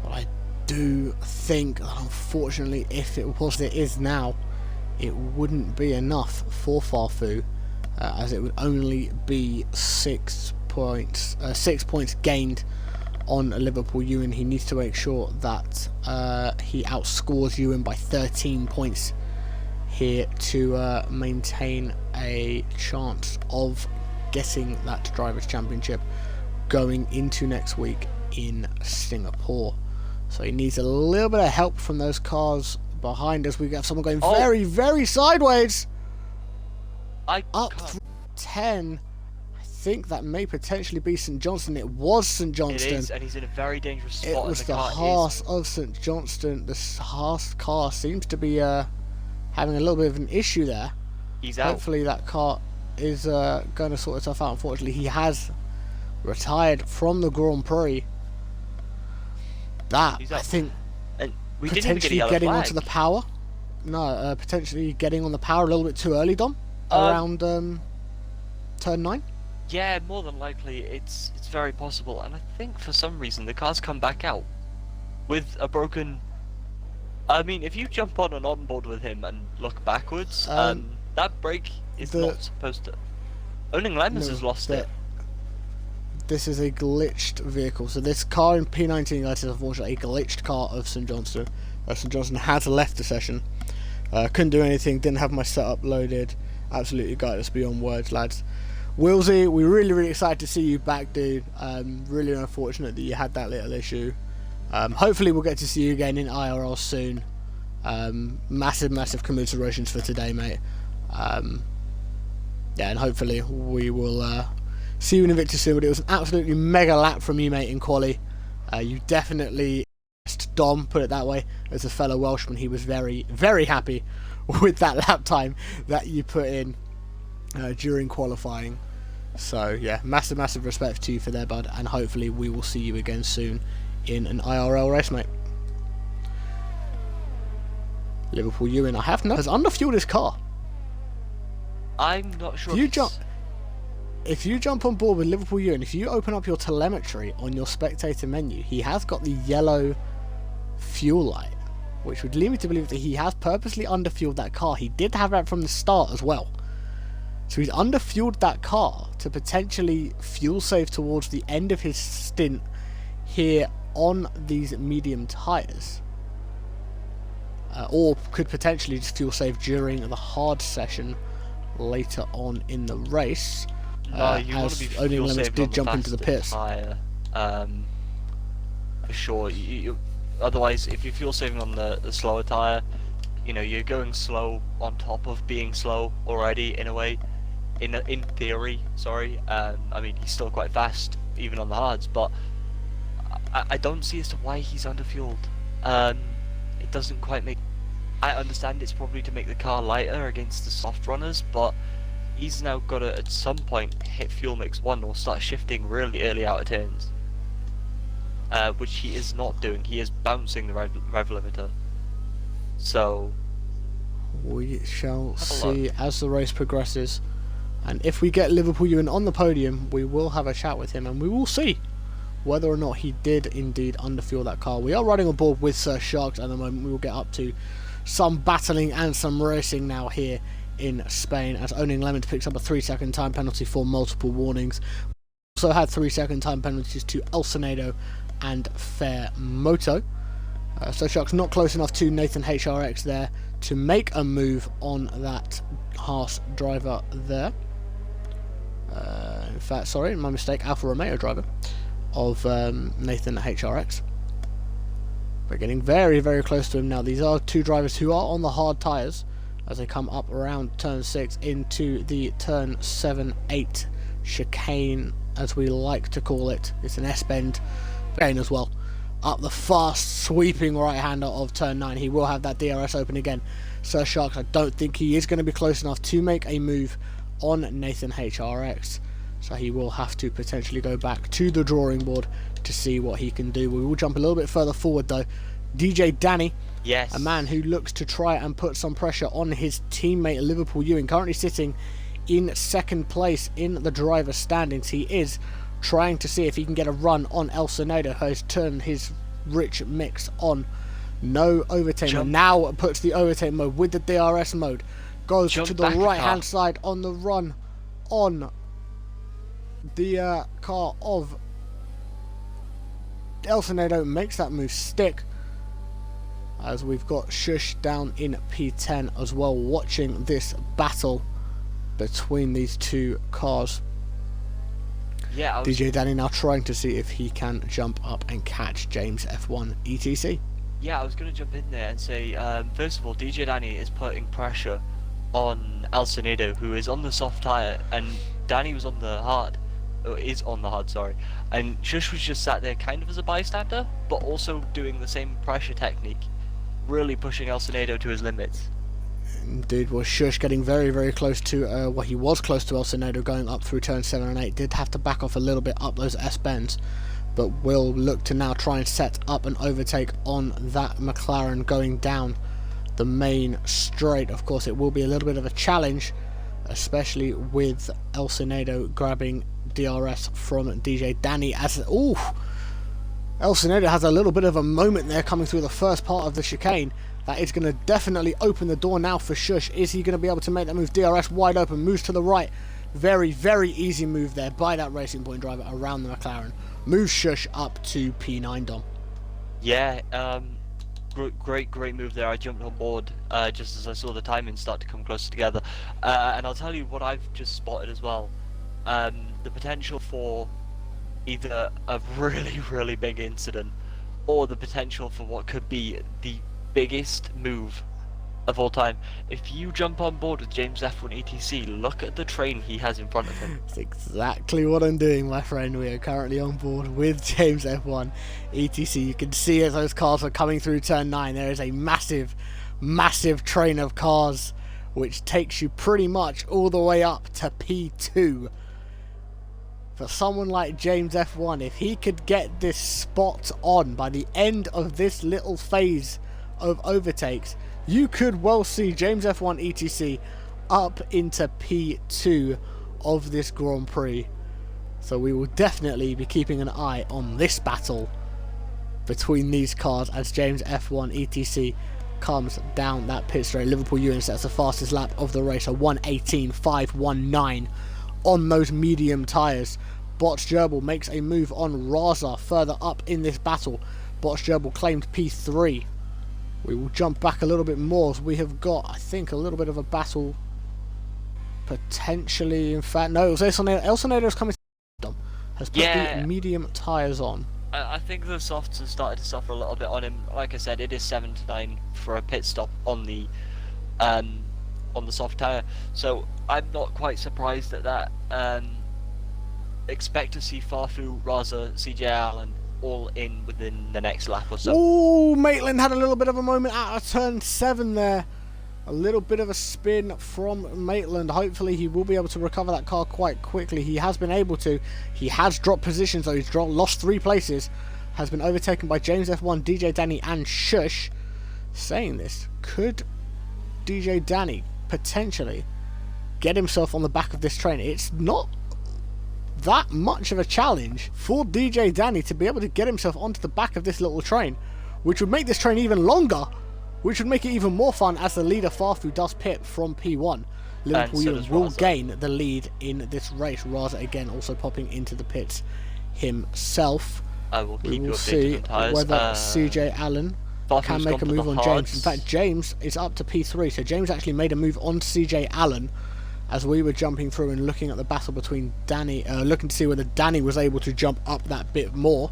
But I do think that unfortunately, if it was it is now, it wouldn't be enough for Farfu, as it would only be 6 points, 6 points gained on Liverpool Ewan. He needs to make sure that he outscores Ewan by 13 points here to maintain a chance of getting that Drivers' Championship going into next week in Singapore. So he needs a little bit of help from those cars behind us. We have someone going very, very sideways. Up 10. I think that may potentially be St Johnston. It was St Johnston. It is, and he's in a very dangerous spot. It was the Haas of St Johnston. The Haas car seems to be having a little bit of an issue there. He's out. Hopefully that car is going to sort itself out. Unfortunately, he has retired from the Grand Prix. That, I think, and we potentially getting onto the power. No, potentially getting on the power a little bit too early, Dom. Around turn 9. Yeah, more than likely, it's very possible. And I think for some reason the car's come back out with a broken. I mean, if you jump on and on board with him and look backwards, that brake is not supposed to. Owning Lemons has lost it. This is a glitched vehicle. So this car in P19 is unfortunately a glitched car of St Johnston. St Johnston has left the session. Couldn't do anything, didn't have my setup loaded. Absolutely guided us beyond words, lads. Willsy, we're really, really excited to see you back, dude. Really unfortunate that you had that little issue. Hopefully we'll get to see you again in IRL soon. Massive commiserations for today, mate. Yeah, and hopefully we will see you in Invictus soon. But it was an absolutely mega lap from you, mate, in quali. You definitely Dom, put it that way. As a fellow Welshman, he was very, very happy with that lap time that you put in during qualifying. So yeah, massive respect to you for that, bud, and hopefully we will see you again soon in an IRL race, mate. Liverpool Ewan, I have has underfueled his car. I'm not sure. If you jump on board with Liverpool Ewan, if you open up your telemetry on your spectator menu, he has got the yellow fuel light, which would lead me to believe that he has purposely underfueled that car. He did have that from the start as well. So he's underfueled that car to potentially fuel save towards the end of his stint here on these medium tyres. Or could potentially just fuel save during the hard session later on in the race. You want to be fuel saving did jump into the pits. Tyre, for sure. Otherwise, if you're fuel saving on the slower tyre, you know, you're going slow on top of being slow already in a way. In theory, sorry. I mean, he's still quite fast even on the hards, but I don't see as to why he's underfueled. It doesn't quite make. I understand it's probably to make the car lighter against the soft runners, but he's now got to at some point hit fuel mix 1 or start shifting really early out of turns, which he is not doing. He is bouncing the rev limiter. So we shall see as the race progresses. And if we get Liverpool Ewan on the podium, we will have a chat with him and we will see whether or not he did indeed underfuel that car. We are riding on board with Sir Sharks at the moment. We will get up to some battling and some racing now here in Spain, as Owning Lemons picks up a 3-second time penalty for multiple warnings. We also had 3-second time penalties to El Senado and Fair Moto. Sir Sharks not close enough to Nathan HRX there to make a move on that Haas driver there. In fact, sorry, my mistake, Alfa Romeo driver of Nathan HRX. We're getting very, very close to him now. These are two drivers who are on the hard tyres as they come up around turn 6 into the turn 7-8 chicane, as we like to call it. It's an S-bend chicane as well. up the fast, sweeping right-hander of turn 9. He will have that DRS open again. Sir Sharks, I don't think he is going to be close enough to make a move on Nathan HRX. So he will have to potentially go back to the drawing board to see what he can do. We will jump a little bit further forward though. DJ Danny, yes, a man who looks to try and put some pressure on his teammate Liverpool Ewing, currently sitting in second place in the driver's standings. He is trying to see if he can get a run on El Sonedo, who has turned his rich mix on. No overtake mode. Now puts the overtake mode with the DRS mode. Goes to the right hand side on the run on the car of El Sonedo. Makes that move stick. As we've got Shush down in P10 as well, watching this battle between these two cars. Yeah, DJ Danny now trying to see if he can jump up and catch James F1 ETC. Yeah, I was going to jump in there and say, first of all, DJ Danny is putting pressure on El Sonedo, who is on the soft tyre, and Danny was on the hard. Is on the hard, sorry. And Shush was just sat there kind of as a bystander, but also doing the same pressure technique, really pushing El Sonedo to his limits. Indeed, was Shush getting very, very close to, he was close to El Sonedo going up through turn 7 and 8. Did have to back off a little bit up those S-bends, but will look to now try and set up an overtake on that McLaren going down the main straight. Of course, it will be a little bit of a challenge, especially with El Sonedo grabbing DRS from DJ Danny. As El Sonedo has a little bit of a moment there coming through the first part of the chicane. That is going to definitely open the door now for Shush. Is he going to be able to make that move? DRS wide open, moves to the right. Very, very easy move there by that Racing Point driver around the McLaren. Moves Shush up to P9, Dom. Yeah, great move there. I jumped on board just as I saw the timing start to come closer together. And I'll tell you what I've just spotted as well. The potential for either a really, really big incident, or the potential for what could be the biggest move of all time. If you jump on board with James F1 ETC, look at the train he has in front of him. That's exactly what I'm doing, my friend. We are currently on board with James F1 ETC. You can see as those cars are coming through turn 9, there is a massive, massive train of cars which takes you pretty much all the way up to P2. For someone like James F1, if he could get this spot on by the end of this little phase of overtakes, you could well see James F1 ETC up into P2 of this Grand Prix. So we will definitely be keeping an eye on this battle between these cars as James F1 ETC comes down that pit straight. Liverpool Ewing sets the fastest lap of the race, a 1:18.519 on those medium tyres. Botch Gerbil makes a move on Raza further up in this battle. Botch Gerbil claimed P3. We will jump back a little bit more. So we have got, I think, a little bit of a battle potentially. In fact, no, it was El Sonedo's coming to has put the medium tyres on. I think the softs have started to suffer a little bit on him. Like I said, it is 7 to 9 for a pit stop on the soft tyre. So I'm not quite surprised at that. Expect to see Farfu, Raza, CJ Allen all in within the next lap or so. Oh, Maitland had a little bit of a moment out of turn 7 there. A little bit of a spin from Maitland. Hopefully he will be able to recover that car quite quickly. He has been able to. He has dropped positions though. He's lost 3 places. Has been overtaken by James F1, DJ Danny and Shush. Saying this, could DJ Danny potentially get himself on the back of this train? It's not that much of a challenge for DJ Danny to be able to get himself onto the back of this little train, which would make this train even longer, which would make it even more fun as the leader Farfu does pit from P1. Liverpool will gain the lead in this race. Raza again also popping into the pits himself. I will keep we will see whether CJ Allen can make a move on James. In fact, James is up to P3, so James actually made a move on CJ Allen as we were jumping through and looking at the battle between Danny, looking to see whether Danny was able to jump up that bit more.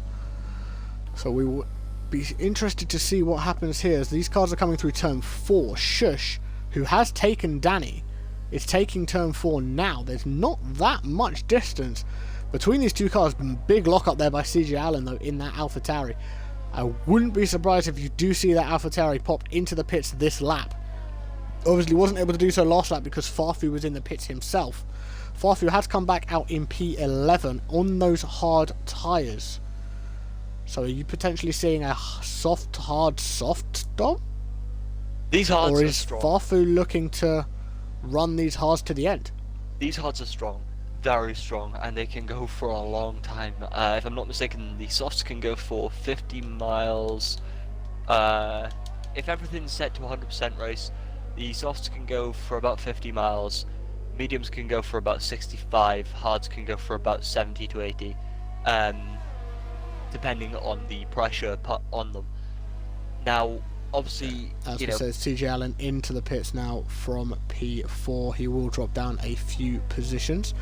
So we will be interested to see what happens here as these cars are coming through turn 4. Shush, who has taken Danny, is taking turn 4 now. There's not that much distance between these two cars. Big lock up there by CJ Allen though in that AlphaTauri. I wouldn't be surprised if you do see that AlphaTauri pop into the pits this lap. Obviously wasn't able to do so last lap because Farfu was in the pits himself. Farfu has come back out in P11 on those hard tyres. So are you potentially seeing a soft, hard, soft Dom? These hards or are is strong. Farfu looking to run these hards to the end? These hards are strong, very strong, and they can go for a long time. If I'm not mistaken, the softs can go for 50 miles. If everything's set to 100% race, the softs can go for about 50 miles. Mediums can go for about 65. Hards can go for about 70 to 80, depending on the pressure put on them. Now, obviously, as we said, CJ Allen into the pits now from P4. He will drop down a few positions,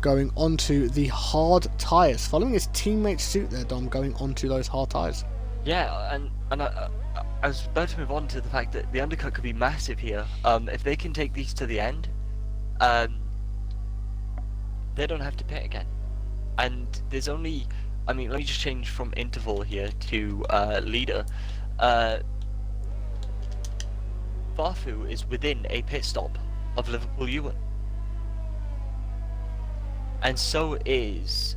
going onto the hard tyres, following his teammate's suit there, Dom, going onto those hard tyres. Yeah, and I was about to move on to the fact that the undercut could be massive here. If they can take these to the end, they don't have to pit again. And there's only, I mean, let me just change from interval here to leader. Farfu is within a pit stop of Liverpool Ewan. And so is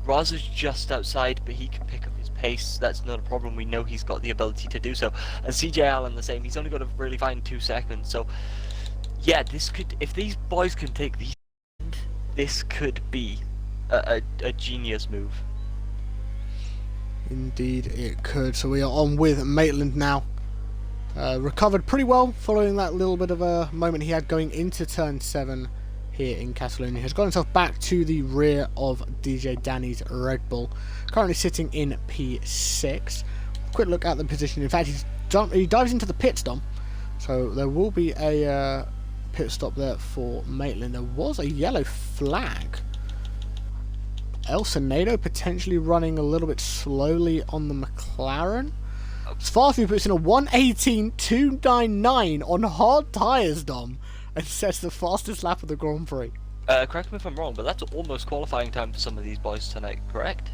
Raza's just outside, but he can pick up his pace. That's not a problem. We know he's got the ability to do so. And CJ Allen the same. He's only got to really find 2 seconds. So yeah, this could, if these boys can take these, this could be a genius move. Indeed it could. So we are on with Maitland now. Recovered pretty well following that little bit of a moment he had going into turn 7 here in Catalonia. Has got himself back to the rear of DJ Danny's Red Bull. Currently sitting in P6. Quick look at the position. In fact, he dives into the pit stop. So there will be a pit stop there for Maitland. There was a yellow flag. El Senado potentially running a little bit slowly on the McLaren. Farfu puts in a 1:18.299 on hard tyres, Dom, and sets the fastest lap of the Grand Prix. Correct me if I'm wrong, but that's almost qualifying time for some of these boys tonight, correct?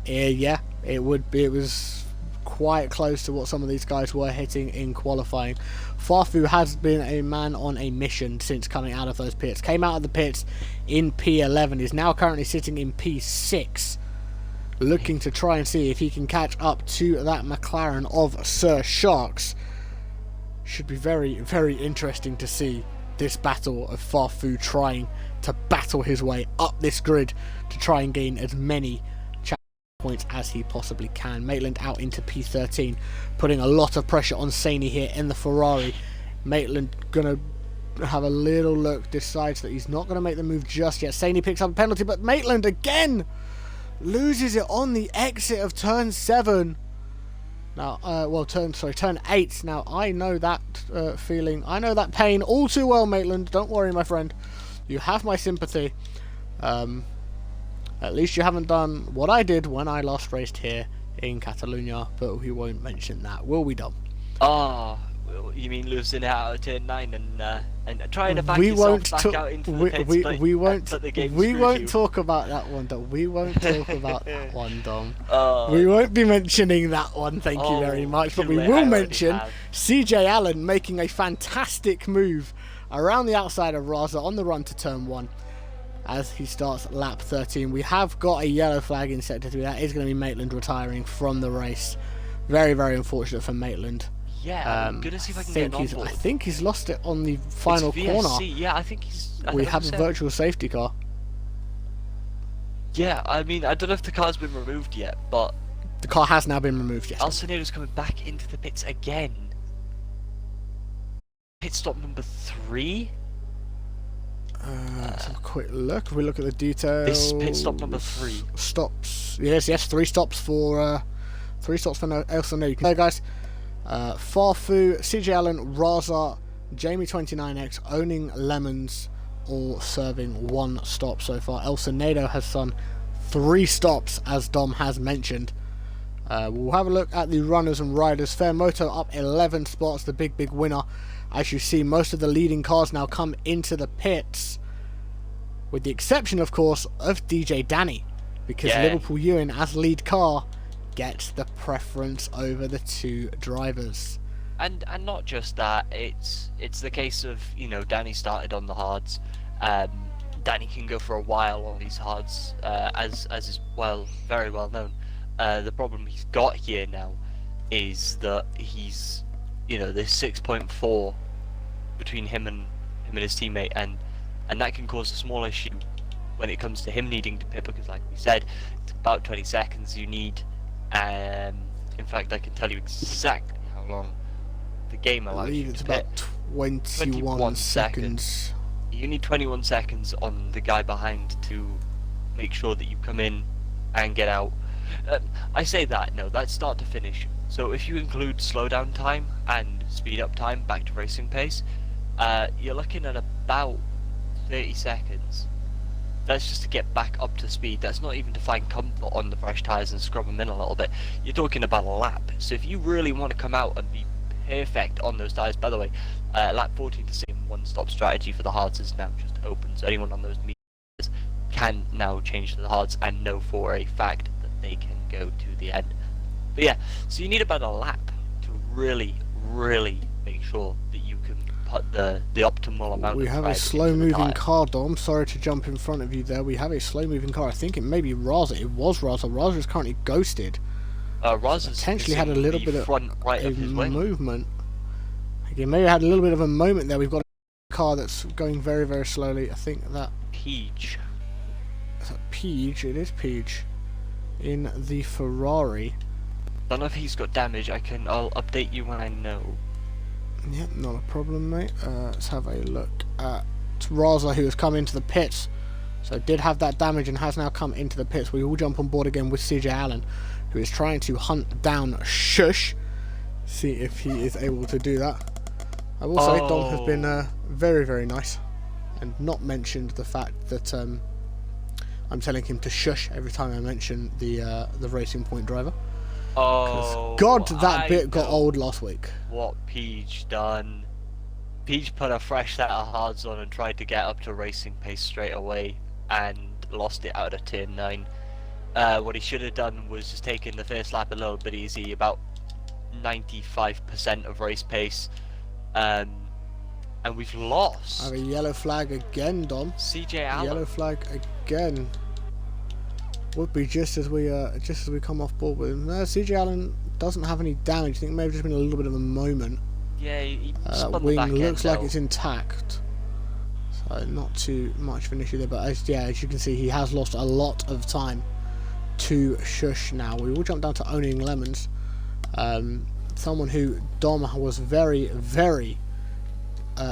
Yeah, it would be. It was quite close to what some of these guys were hitting in qualifying. Farfu has been a man on a mission since coming out of those pits. Came out of the pits in P11, is now currently sitting in P6. Looking to try and see if he can catch up to that McLaren of Sir Sharks. Should be very, very interesting to see this battle of Farfu trying to battle his way up this grid to try and gain as many points as he possibly can. Maitland out into P13, putting a lot of pressure on Saney here in the Ferrari. Maitland gonna have a little look, decides that he's not gonna make the move just yet. Saney picks up a penalty, but Maitland again loses it on the exit of turn 7. Now, turn 8. Now, I know that feeling. I know that pain all too well, Maitland. Don't worry, my friend. You have my sympathy. At least you haven't done what I did when I last raced here in Catalonia, but we won't mention that, will we, Dom? Ah, you mean losing out of turn 9 and trying to back yourself back out into the pits, we won't you. talk about that one, Dom. We won't talk about that one, Dom. Oh, we won't be mentioning that one, thank you very much. But we will mention CJ Allen making a fantastic move around the outside of Raza on the run to turn 1. As he starts lap 13, we have got a yellow flag in sector 3. That is going to be Maitland retiring from the race. Very, very unfortunate for Maitland. Yeah, I'm going to see if I can get on board. I think he's lost it on the final corner. Yeah, I think he's... We have a virtual safety car. Yeah, I mean, I don't know if the car's been removed yet, but... The car has now been removed, yes. Alcenado's coming back into the pits again. Pit stop number 3? Let's have a quick look. If we look at the details, this pit stop number 3 stops. Yes, 3 stops for El Senado. Hey guys, Farfu, CJ Allen, Raza, Jamie 29X, owning Lemons, all serving 1 stop so far. El Senado has done 3 stops, as Dom has mentioned. We'll have a look at the runners and riders. Fairmoto up 11 spots, the big winner. As you see, most of the leading cars now come into the pits, with the exception, of course, of DJ Danny, because Liverpool Ewan as lead car gets the preference over the two drivers. And not just that, it's the case of, you know, Danny started on the hards. Danny can go for a while on these hards, as is very well known. The problem he's got here now is that he's, you know, there's 6.4 between him and his teammate, and that can cause a small issue when it comes to him needing to pit, because like we said, it's about 20 seconds you need. In fact, I can tell you exactly how long the game allows you to pit. It's about 21 seconds. You need 21 seconds on the guy behind to make sure that you come in and get out. I say that, no, that's start to finish. So if you include slowdown time and speed up time back to racing pace, you're looking at about 30 seconds. That's just to get back up to speed. That's not even to find comfort on the fresh tyres and scrub them in a little bit. You're talking about a lap. So if you really want to come out and be perfect on those tyres, by the way, lap 14 to 6 one-stop strategy for the hards is now just open. So anyone on those meters can now change to the hards and know for a fact that they can go to the end. But yeah, so you need about a lap to really make sure that you can put the optimal amount. We have a slow-moving car, Dom. Sorry to jump in front of you there. We have a slow-moving car. I think it may be Raza. It was Raza. Raza is currently ghosted. Raza's potentially had a little bit of front right of his movement. He maybe had a little bit of a moment there. We've got a car that's going very slowly. I think that Peach. Is that Peach? It is Peach in the Ferrari. Don't know if he's got damage. I'll update you when I know. Yep, not a problem, mate. Let's have a look at Raza, who has come into the pits. So did have that damage and has now come into the pits. We will jump on board again with CJ Allen, who is trying to hunt down Shush. See if he is able to do that. I will say Dom has been very nice and not mentioned the fact that I'm telling him to shush every time I mention the Racing Point driver. Oh, God, that bit got old last week. What Peach done? Peach put a fresh set of hards on and tried to get up to racing pace straight away and lost it out of turn 9. What he should have done was just taken the first lap a little bit easy, about 95% of race pace, and we've lost. I have a yellow flag again, Dom. CJ Allen. Yellow flag again. Would be just as we come off board with him. No, CJ Allen doesn't have any damage. I think it may have just been a little bit of a moment. Yeah, he spun the wing back looks end like out. It's intact, so not too much of an issue there. But as you can see, he has lost a lot of time to Shush. Now we will jump down to Owning Lemons, someone who Dom was very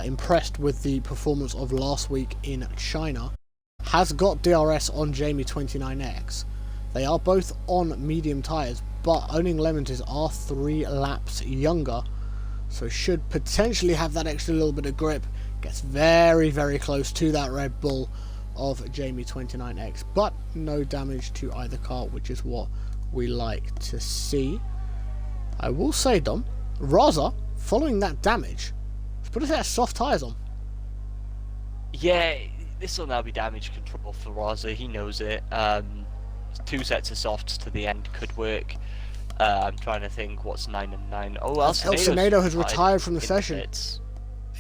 impressed with the performance of last week in China. Has got DRS on Jamie 29X. They are both on medium tyres, but Owning Lemons is are 3 laps younger, so should potentially have that extra little bit of grip. Gets very close to that Red Bull of Jamie 29X, but no damage to either car, which is what we like to see. I will say, Dom, Raza, following that damage, has put a set of soft tyres on. Yeah, this will now be damage control for Raza. He knows it. 2 sets of softs to the end could work. I'm trying to think what's 9 and 9. Oh, El Senado has retired from the session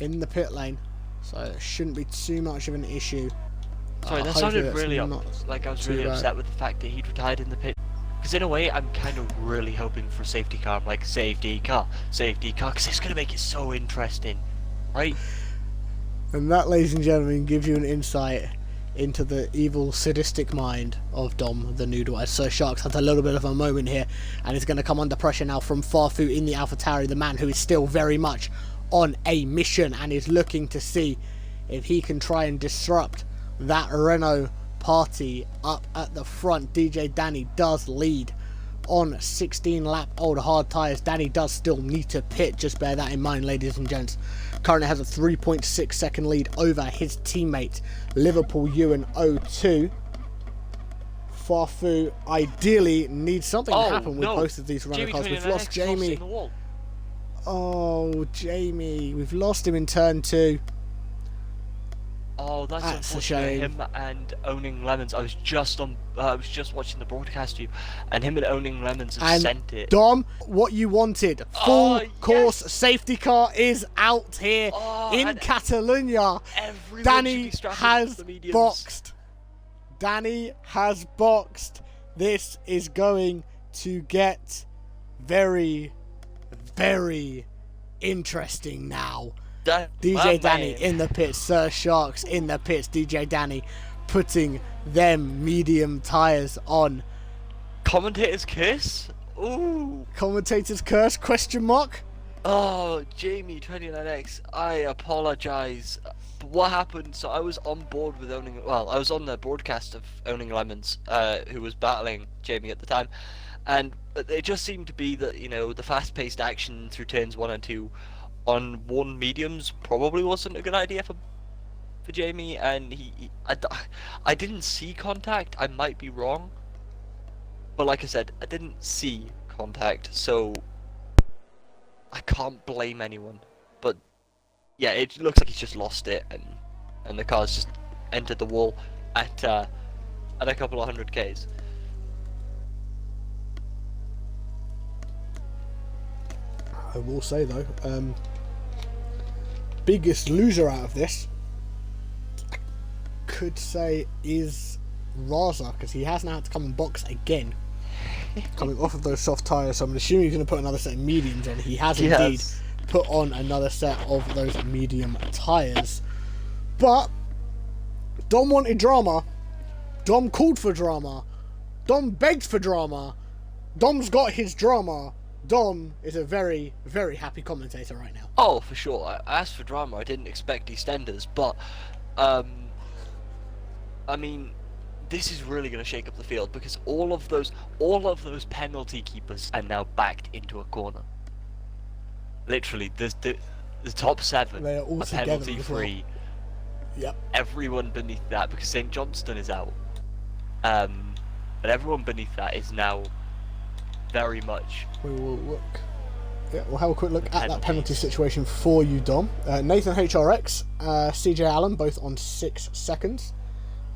in the pit lane, so it shouldn't be too much of an issue. Sorry, that sounded really like I was really upset with the fact that he'd retired in the pit. Because in a way, I'm kind of really hoping for a safety car. I'm like, safety car, because it's going to make it so interesting, right? And that, ladies and gentlemen, gives you an insight into the evil, sadistic mind of Dom the Noodle, as Sir Sharks has a little bit of a moment here, and is going to come under pressure now from Farfu in the AlphaTauri, the man who is still very much on a mission and is looking to see if he can try and disrupt that Renault party up at the front. DJ Danny does lead on 16 lap old hard tyres. Danny does still need to pit, just bear that in mind, ladies and gents. Currently has a 3.6 second lead over his teammate Liverpool Ewan 02. Farfu ideally needs something to happen with both of these Renault cars. We've lost Jamie. Oh, Jamie, we've lost him in turn 2. Oh Oh, that's That's a unfortunate. shame. Him and Owning Lemons. I was just watching the broadcast stream, and him and Owning Lemons have And sent it. Dom, what you wanted, full course yes! safety car is out here in and Catalonia. everyone Danny should be strapping has the mediums. boxed. Danny has boxed. This is going to get very, very interesting now. DJ Danny in the pits, Sir Sharks in the pits, DJ Danny putting them medium tyres on. Commentator's kiss? Ooh. Commentator's curse, question mark? Oh, Jamie29X, I apologise. But what happened, so I was on board with I was on the broadcast of Owning Lemons, who was battling Jamie at the time, and it just seemed to be that, you know, the fast-paced action through turns 1 and 2 on one mediums probably wasn't a good idea for Jamie, and I didn't see contact. I might be wrong, but like I said, I didn't see contact, so I can't blame anyone. But yeah, it looks like he's just lost it, and the car's just entered the wall at a couple of 100Ks. I will say though, biggest loser out of this, I could say, is Raza, because he has now had to come and box again, coming off of those soft tyres. So I'm assuming he's going to put another set of mediums on. He has indeed put on another set of those medium tyres. But Dom wanted drama. Dom called for drama. Dom begged for drama. Dom's got his drama. Dom is a very, very happy commentator right now. Oh, for sure. I asked for drama. I didn't expect EastEnders, but I mean, this is really going to shake up the field, because all of those penalty keepers are now backed into a corner. Literally, the top 7 They are all are penalty free. Well. Yep. Everyone beneath that, because St. Johnston is out, but everyone beneath that is now very much. We will look. Yeah, we'll have a quick look at that penalty situation for you, Dom. Nathan HRX, CJ Allen, both on 6 seconds.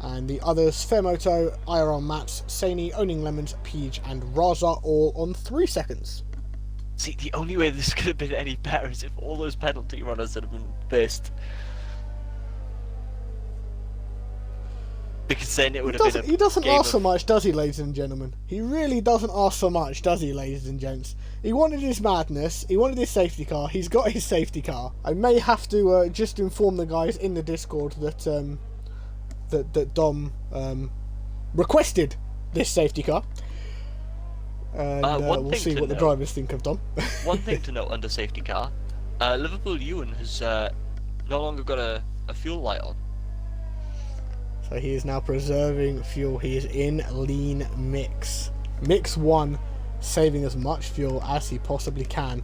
And the others, Fairmoto, IRL Mats, Saini, Owning Lemons, Peach, and Raza, all on 3 seconds. See, the only way this could have been any better is if all those penalty runners had been first. Because then it would have been a He doesn't ask so of... much, does he, ladies and gentlemen? He really doesn't ask so much, does he, ladies and gents? He wanted his madness, he wanted his safety car, he's got his safety car. I may have to just inform the guys in the Discord that that Dom requested this safety car. And we'll see what the drivers think of Dom. One thing to note under safety car, Liverpool Ewan has no longer got a fuel light on. So he is now preserving fuel. He is in lean mix. Mix 1, saving as much fuel as he possibly can.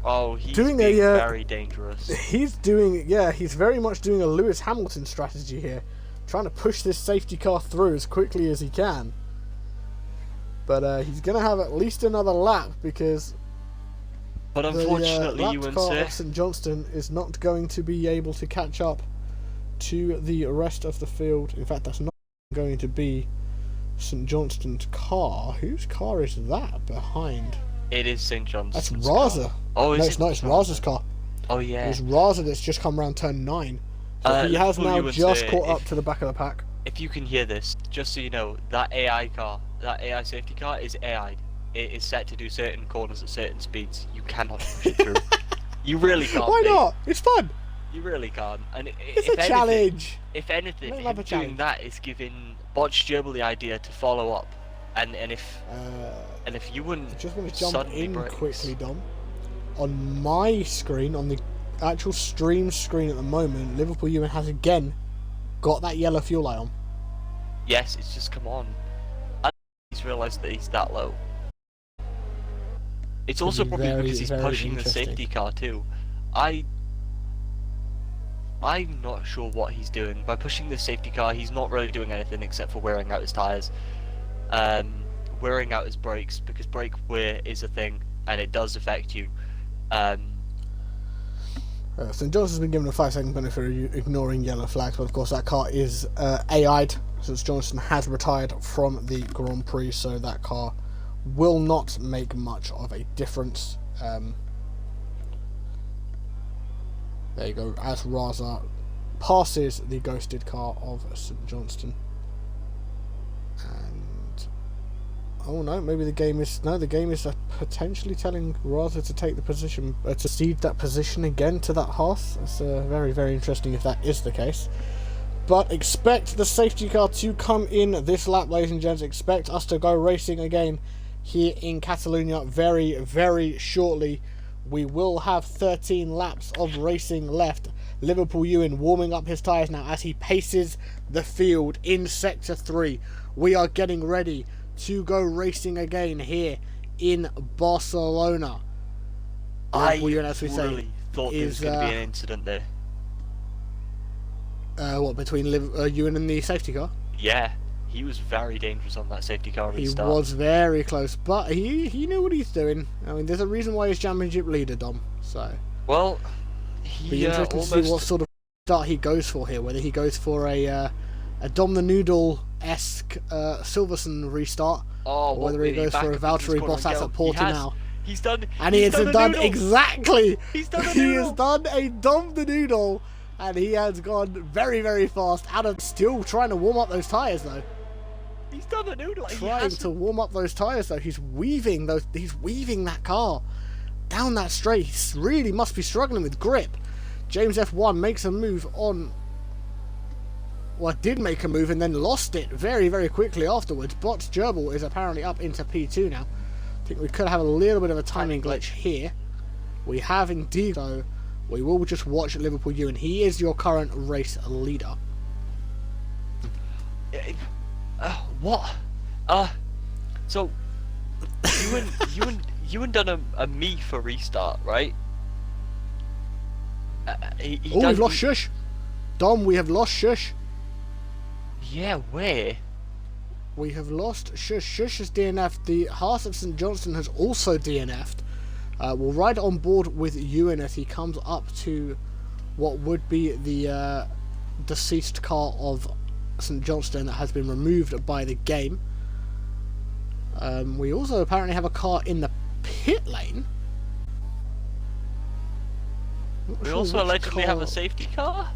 Oh, he's being very dangerous. He's very much doing a Lewis Hamilton strategy here. Trying to push this safety car through as quickly as he can. But he's going to have at least another lap, because but unfortunately, the lapped car of St. Johnston is not going to be able to catch up to the rest of the field. In fact, that's not going to be St. Johnston's car. Whose car is that behind? It is St. Johnston's. That's Raza. Oh, no, it's not. It's Raza's car. Oh yeah. It's Raza that's just come around turn 9. So he has now just caught up to the back of the pack. If you can hear this, just so you know, that AI car, that AI safety car is AI. It is set to do certain corners at certain speeds. You cannot push it through. You really can't. Why not? It's fun. You really can't. And it's a challenge. If anything, him doing that is giving Botch Gerbil the idea to follow up. And if you wouldn't, I just want to jump in quickly, Dom. On my screen, on the actual stream screen at the moment, Liverpool Ewan has again got that yellow fuel light on. Yes, it's just come on. I he's realised that he's that low. It's also probably because he's pushing the safety car too. I'm not sure what he's doing. By pushing the safety car, he's not really doing anything except for wearing out his tyres. Wearing out his brakes, because brake wear is a thing, and it does affect you. St. Johnston's been given a 5-second penalty for ignoring yellow flags, but of course that car is AI'd. St. Johnston has retired from the Grand Prix, so that car will not make much of a difference. There you go, as Raza passes the ghosted car of St. Johnston. And oh no, maybe the game is potentially telling Raza to take the position, to cede that position again to that Haas. That's very, very interesting if that is the case. But expect the safety car to come in this lap, ladies and gents. Expect us to go racing again here in Catalonia very, very shortly. We will have 13 laps of racing left. Liverpool Ewan warming up his tyres now as he paces the field in Sector 3. We are getting ready to go racing again here in Barcelona. I Ewan, as we really thought there was going to be an incident there. What, between Ewan and the safety car? Yeah, he was very dangerous on that safety car restart. He was very close, but he knew what he's doing. I mean, there's a reason why he's championship leader, Dom. So, well, he be interesting to see what sort of start he goes for here. Whether he goes for a Dom the Noodle-esque Silverson restart, or whether he goes for a Valtteri Bottas at Portimao. He's done, and he has done exactly. He's done a he has done a Dom the Noodle, and he has gone very, very fast. Adam still trying to warm up those tyres though. He's done a noodle. Trying to warm up those tyres though. He's weaving that car down that straight. He really must be struggling with grip. James F1 makes a move on. Well, did make a move and then lost it very, very quickly afterwards. But Gerbil is apparently up into P2 now. I think we could have a little bit of a timing glitch here. We have indeed, though. We will just watch Liverpool Ewan. He is your current race leader. What? So Ewan done a me for restart, right? We've lost Shush. Dom, we have lost Shush. Yeah, where? We have lost Shush. Shush has DNF'd. The Haas of St. Johnston has also DNF'd. We'll ride on board with Ewan as he comes up to what would be the deceased car of St. Johnston that has been removed by the game. We also apparently have a car in the pit lane. We also allegedly have a safety car.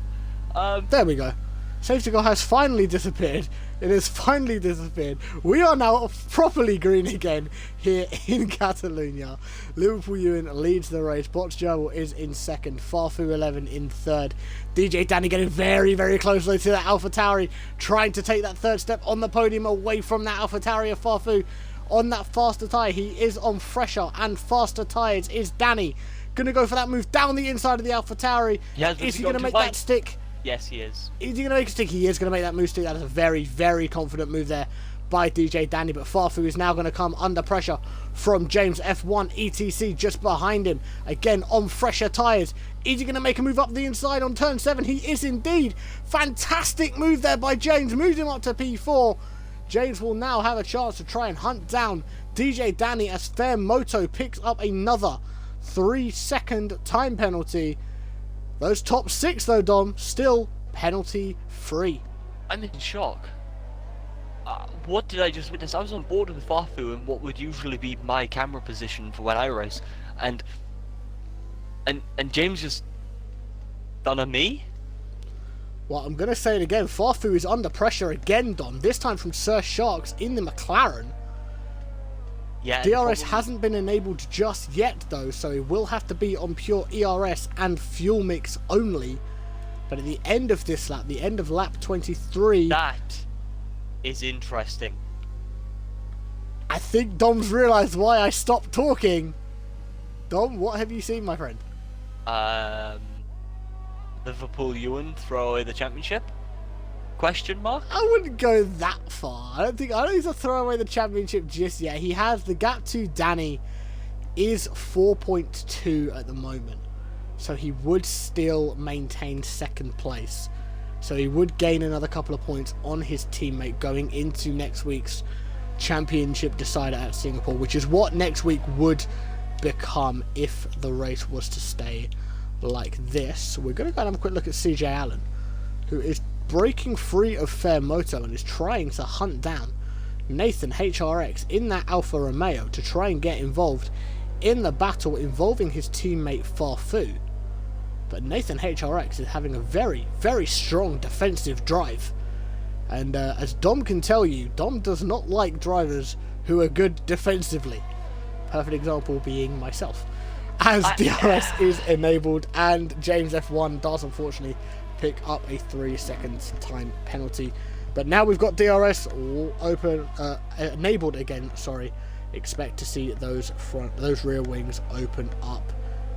There we go. Safety car has finally disappeared. It has finally disappeared. We are now properly green again here in Catalonia. Liverpool Ewan leads the race. Bots Gerbil is in second. Farfu 11 in third. DJ Danny getting very, very close though to that AlphaTauri, trying to take that third step on the podium away from that AlphaTauri of Farfu. On that faster tyre, he is on fresher and faster tyres is Danny. Gonna go for that move down the inside of the AlphaTauri. Is he gonna make that stick? Yes, he is. Is he going to make a stick? He is going to make that move stick. That is a very, very confident move there by DJ Danny. But Farfu is now going to come under pressure from James F1 ETC just behind him. Again, on fresher tyres. Is he going to make a move up the inside on turn 7? He is indeed. Fantastic move there by James. Moves him up to P4. James will now have a chance to try and hunt down DJ Danny as Fair Moto picks up another 3-second time penalty. Those top 6 though, Dom, still penalty free. I'm in shock. What did I just witness? I was on board with Farfu in what would usually be my camera position for when I race, and James just done a me? Well, I'm going to say it again. Farfu is under pressure again, Dom. This time from Sir Sharks in the McLaren. Yeah, DRS hasn't been enabled just yet though, so it will have to be on pure ERS and fuel mix only. But at the end of this lap, the end of lap 23... That is interesting. I think Dom's realised why I stopped talking. Dom, what have you seen, my friend? Liverpool Ewan throw away the championship? Question mark? I wouldn't go that far. I don't think he's to throw away the championship just yet. He has the gap to Danny is 4.2 at the moment. So he would still maintain second place. So he would gain another couple of points on his teammate going into next week's championship decider at Singapore, which is what next week would become if the race was to stay like this. We're going to go and have a quick look at CJ Allen, who is breaking free of Fair Moto and is trying to hunt down Nathan HRX in that Alfa Romeo to try and get involved in the battle involving his teammate Farfu. But Nathan HRX is having a very, very strong defensive drive. And as Dom can tell you, Dom does not like drivers who are good defensively. Perfect example being myself. As DRS is enabled, and James F1 does unfortunately pick up a 3 seconds time penalty. But now we've got DRS open, enabled again. Sorry, expect to see those rear wings open up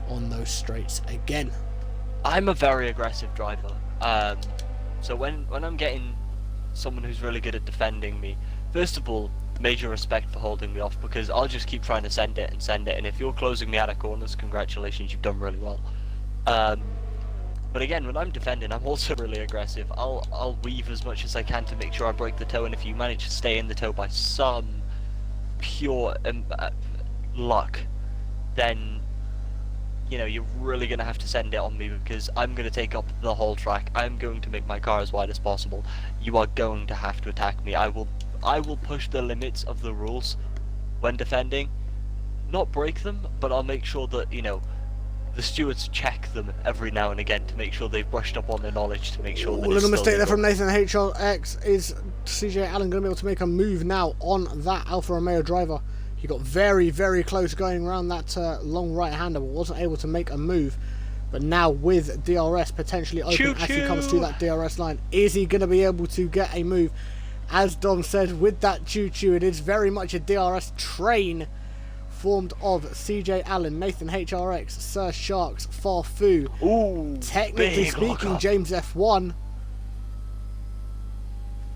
on those straights again. I'm a very aggressive driver. So when I'm getting someone who's really good at defending me, first of all, major respect for holding me off, because I'll just keep trying to send it, and if you're closing me out of corners, congratulations, you've done really well. But again, when I'm defending, I'm also really aggressive. I'll weave as much as I can to make sure I break the toe, and if you manage to stay in the toe by some pure luck, then you know you're really going to have to send it on me, because I'm going to take up the whole track. I'm going to make my car as wide as possible. You are going to have to attack me. I will push the limits of the rules when defending, not break them, but I'll make sure that, you know, the stewards check them every now and again to make sure they've brushed up on their knowledge, to make sure that little mistake there from Nathan HRX. Is CJ Allen going to be able to make a move now on that Alfa Romeo driver? He got very, very close going around that long right-hander, but wasn't able to make a move. But now with DRS potentially open as he comes to that DRS line, is he going to be able to get a move? As Dom said, with that choo-choo, it is very much a DRS train formed of CJ Allen, Nathan HRX, Sir Sharks, Farfu. Ooh, technically speaking, James F1.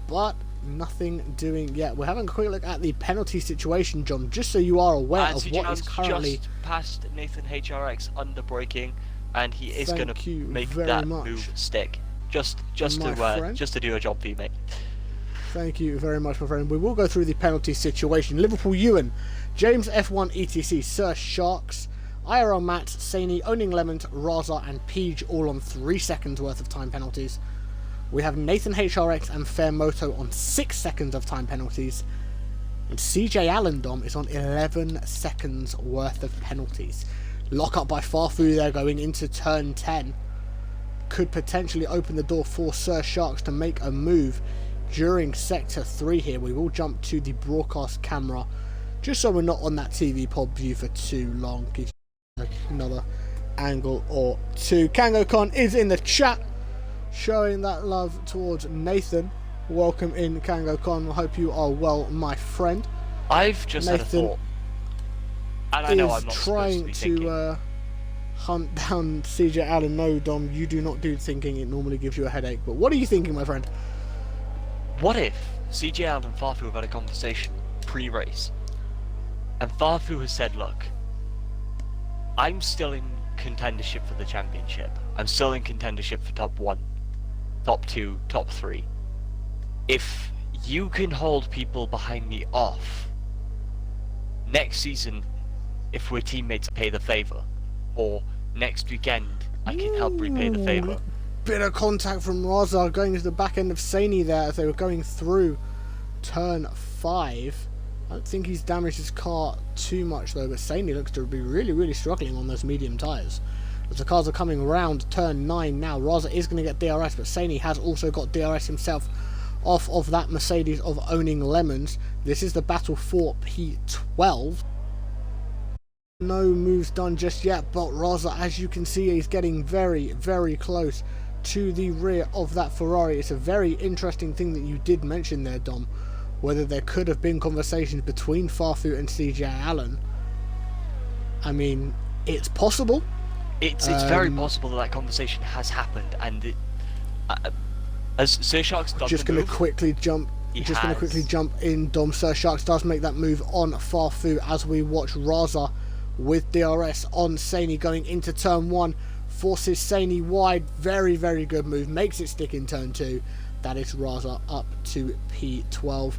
But nothing doing yet. We're having a quick look at the penalty situation, John, just so you are aware of what is currently... just past Nathan HRX under braking, and he is going to make that move stick. Just to do a job for you, mate. Thank you very much, my friend. We will go through the penalty situation. Liverpool Ewan, James F1 ETC, Sir Sharks, IRL Matt, Saini, Owning Lemons, Raza and Peach all on 3 seconds worth of time penalties. We have Nathan HRX and Fairmoto on 6 seconds of time penalties. And CJ Allen, Dom, is on 11 seconds worth of penalties. Lock up by Farfu there going into turn 10. Could potentially open the door for Sir Sharks to make a move during sector 3 here. We will jump to the broadcast camera just so we're not on that TV pod view for too long. Give you another angle or two. KangoCon is in the chat showing that love towards Nathan. Welcome in, KangoCon. I hope you are well, my friend. I've just Nathan had a thought, and I know I'm not trying to hunt down CJ Allen. No, Dom, you do not do thinking. It normally gives you a headache. But what are you thinking, my friend? What if CJ Allen and Farfu have had a conversation pre-race, and Farfu has said, look, I'm still in contendership for the championship. I'm still in contendership for top 1, top 2, top 3. If you can hold people behind me off, next season, if we're teammates, pay the favour. Or next weekend, I can help repay the favour. Bit of contact from Raza going to the back end of Saini there as they were going through turn 5. I don't think he's damaged his car too much though, but Saini looks to be really, really struggling on those medium tyres. As the cars are coming around turn 9 now, Raza is going to get DRS, but Saini has also got DRS himself off of that Mercedes of Owning Lemons. This is the battle for P12. No moves done just yet, but Raza, as you can see, is getting very, very close to the rear of that Ferrari. It's a very interesting thing that you did mention there, Dom, whether there could have been conversations between Farfu and CJ Allen. I mean, it's possible. It's very possible that conversation has happened, and it, as Sir Sharks done just going to quickly jump. Just going to quickly jump in, Dom. Sir Sharks does make that move on Farfu as we watch Raza with DRS on Saini going into turn 1. Forces Saini wide. Very, very good move. Makes it stick in turn 2. That is Raza up to P12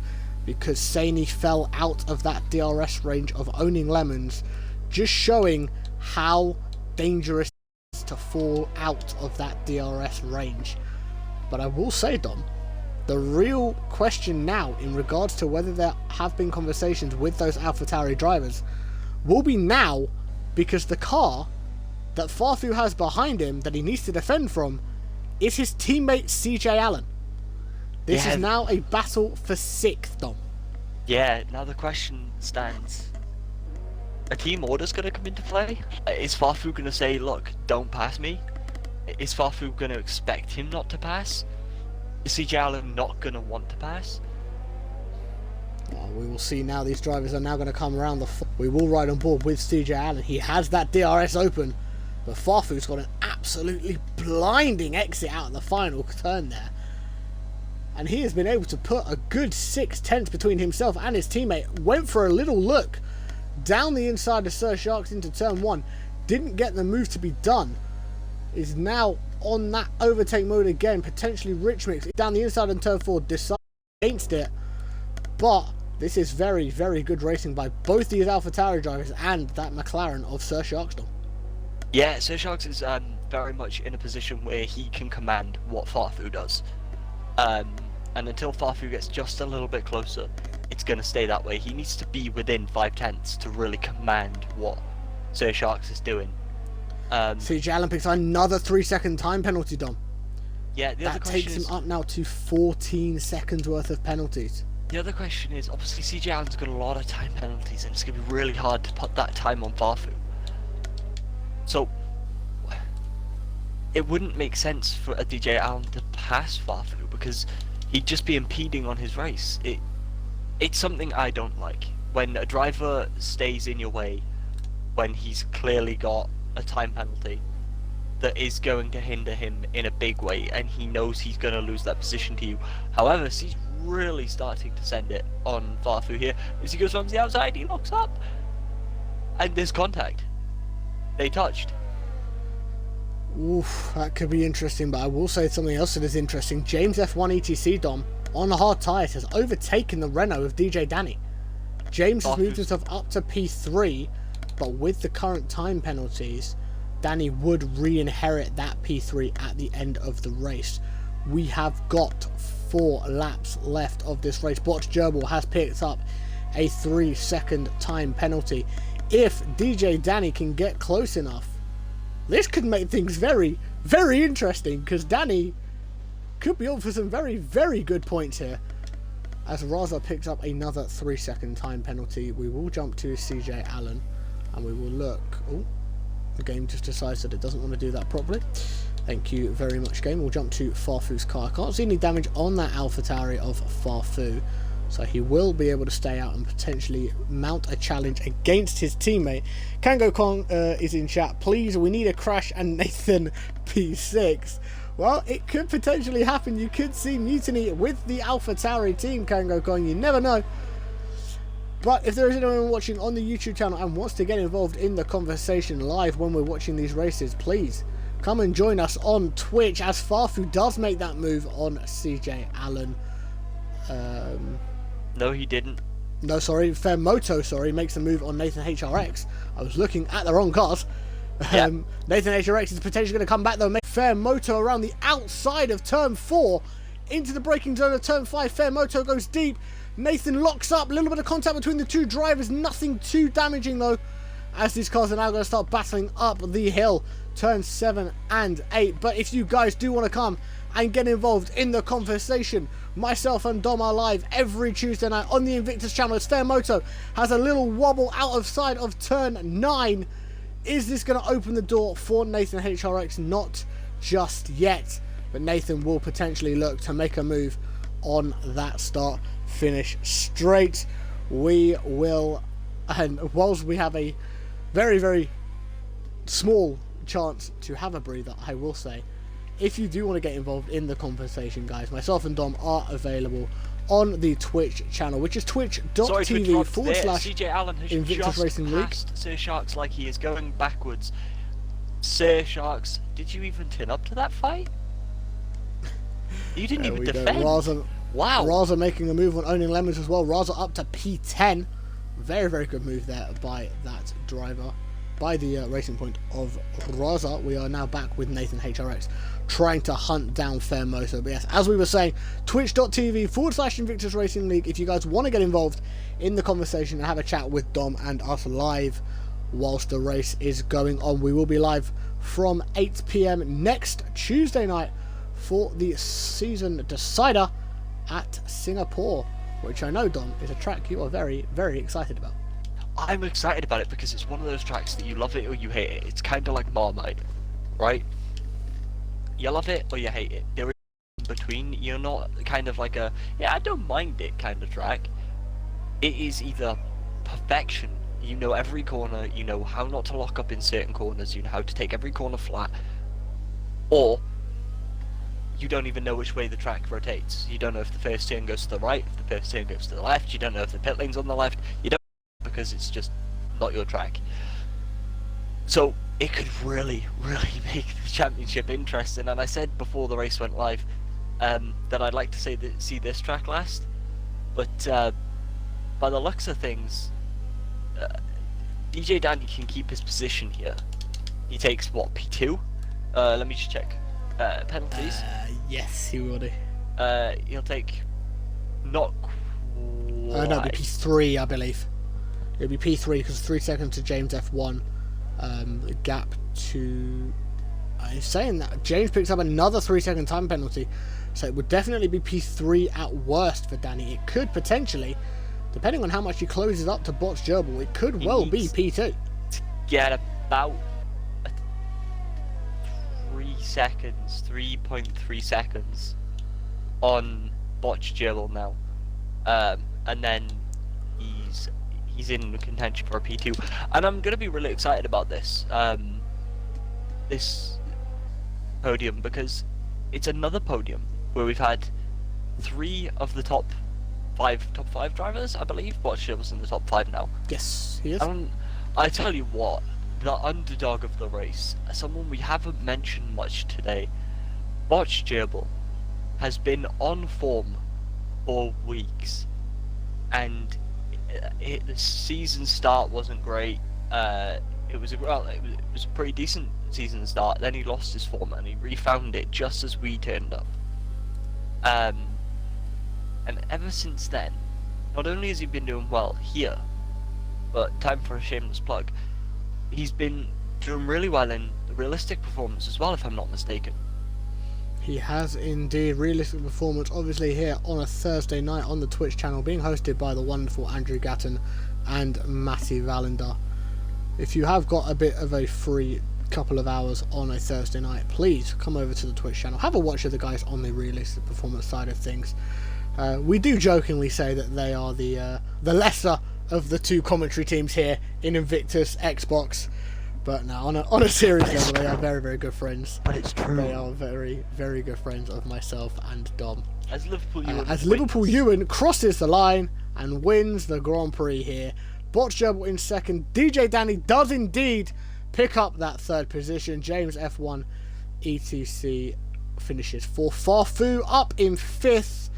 because Saini fell out of that DRS range of Owning Lemons, just showing how dangerous to fall out of that DRS range. But I will say, Dom, the real question now in regards to whether there have been conversations with those AlphaTauri drivers will be now, because the car that Farfu has behind him that he needs to defend from is his teammate CJ Allen. This is now a battle for 6th, Dom. Yeah, now the question stands. A team order's going to come into play? Is Farfu going to say, look, don't pass me? Is Farfu going to expect him not to pass? Is CJ Allen not going to want to pass? Well, we will see now. These drivers are now going to come around we will ride on board with CJ Allen. He has that DRS open, but Farfu's got an absolutely blinding exit out in the final turn there. And he has been able to put a good 6/10 between himself and his teammate. Went for a little look down the inside of Sir Sharks into turn 1. Didn't get the move to be done. Is now on that overtake mode again. Potentially Rich Mix down the inside in turn 4. Decided against it. But this is very, very good racing by both these AlphaTauri drivers and that McLaren of Sir Sharks. Yeah, Sir Sharks is very much in a position where he can command what Farfu does. And until Farfu gets just a little bit closer, it's going to stay that way. He needs to be within 5/10 to really command what Sir Sharks is doing. CJ Allen picks another 3-second time penalty, Dom. Yeah, that takes him up now to 14 seconds worth of penalties. The other question is, obviously CJ Allen's got a lot of time penalties, and it's going to be really hard to put that time on Farfu. So, it wouldn't make sense for a DJ Allen to pass Farfu, because he'd just be impeding on his race. It's something I don't like. When a driver stays in your way, when he's clearly got a time penalty that is going to hinder him in a big way, and he knows he's going to lose that position to you. However, he's really starting to send it on Farfu here. As he goes from the outside, he looks up, and there's contact. They touched. Oof, that could be interesting, but I will say something else that is interesting. James F1 ETC, Dom, on the hard tyres, has overtaken the Renault of DJ Danny. James has moved himself up to P3, but with the current time penalties, Danny would re-inherit that P3 at the end of the race. We have got 4 laps left of this race. Botch Gerbil has picked up a 3-second time penalty. If DJ Danny can get close enough, this could make things very, very interesting, because Danny could be on for some very, very good points here. As Raza picks up another 3-second time penalty, we will jump to CJ Allen, and we will look. Oh, the game just decides that it doesn't want to do that properly. Thank you very much, game. We'll jump to Farfu's car. I can't see any damage on that AlphaTauri of Farfu, so he will be able to stay out and potentially mount a challenge against his teammate. Kango Kong is in chat. Please, we need a crash and Nathan P6. Well, it could potentially happen. You could see mutiny with the AlphaTauri team, Kango Kong. You never know. But if there is anyone watching on the YouTube channel and wants to get involved in the conversation live when we're watching these races, please come and join us on Twitch, as Farfu does make that move on CJ Allen. No, he didn't. No, sorry, Fairmoto, sorry, makes the move on Nathan HRX. I was looking at the wrong cars. Yep. Nathan HRX is potentially going to come back though. Fairmoto around the outside of turn 4 into the braking zone of turn 5. Fairmoto goes deep. Nathan locks up. A little bit of contact between the two drivers. Nothing too damaging though, as these cars are now going to start battling up the hill. Turn 7 and 8. But if you guys do want to come and get involved in the conversation, myself and Dom are live every Tuesday night on the Invictus channel. As Fairmoto has a little wobble out of sight of turn 9. Is this going to open the door for Nathan HRX? Not just yet, but Nathan will potentially look to make a move on that start finish straight. We will, and whilst we have a very, very small chance to have a breather, I will say, if you do want to get involved in the conversation, guys, myself and Dom are available on the Twitch channel, which is twitch.tv/Invictus Racing League. Sir Sharks like he is going backwards. Sir Sharks, did you even turn up to that fight? You didn't even defend. Wow. Raza making a move on owning lemons as well. Raza up to P10. Very, very good move there by that driver. by the Racing Point of Raza. We are now back with Nathan HRX trying to hunt down Fairmoto. But yes, as we were saying, twitch.tv/Invictus Racing League. If you guys want to get involved in the conversation and have a chat with Dom and us live whilst the race is going on, we will be live from 8 PM next Tuesday night for the season decider at Singapore, which I know, Dom, is a track you are very, very excited about. I'm excited about it because it's one of those tracks that you love it or you hate it. It's kind of like Marmite, right? You love it or you hate it. There is in between. You're not kind of like a, yeah, I don't mind it kind of track. It is either perfection. You know every corner, you know how not to lock up in certain corners, you know how to take every corner flat, or you don't even know which way the track rotates. You don't know if the first turn goes to the right, if the first turn goes to the left, you don't know if the pit lane's on the left, you don't know because it's just not your track. So it could really, really make the championship interesting, and I said before the race went live that I'd like to see this track last, but by the looks of things, DJ Danny can keep his position here. He takes, what, P2? Let me just check. Penalties? Yes, he will do. He'll take not quite... no, it'll be P3, I believe. It'll be P3 because 3 seconds to James F1. Gap to... I'm saying that James picks up another 3-second time penalty, so it would definitely be P3 at worst for Danny. It could potentially, depending on how much he closes up to Botch Gerbil, it could well be P2. To get about 3 seconds, 3.3 seconds on Botch Gerbil now, and then he's in contention for a P2, and I'm gonna be really excited about this this podium because it's another podium where we've had 3 of the top five drivers, I believe. Botch Gerbil's in the top 5 now. Yes, he is. I tell you what, the underdog of the race, someone we haven't mentioned much today, Botch Gerbil, has been on form for weeks, and the season start wasn't great. It was a pretty decent season start. Then he lost his form and he refound it just as we turned up. And ever since then, not only has he been doing well here, but time for a shameless plug, he's been doing really well in the realistic performance as well, if I'm not mistaken. He has indeed. Realistic performance, obviously here on a Thursday night on the Twitch channel, being hosted by the wonderful Andriy Gatton and Matty Valender. If you have got a bit of a free couple of hours on a Thursday night, please come over to the Twitch channel, have a watch of the guys on the realistic performance side of things. We do jokingly say that they are the lesser of the 2 commentary teams here in Invictus Xbox, but no, on a serious level, they are very, very good friends. But it's true. They are very, very good friends of myself and Dom. As Liverpool Ewan crosses the line and wins the Grand Prix here. Botch Gerbil in second. DJ Danny does indeed pick up that 3rd position. James F1 ETC finishes 4th. Farfu up in 5th.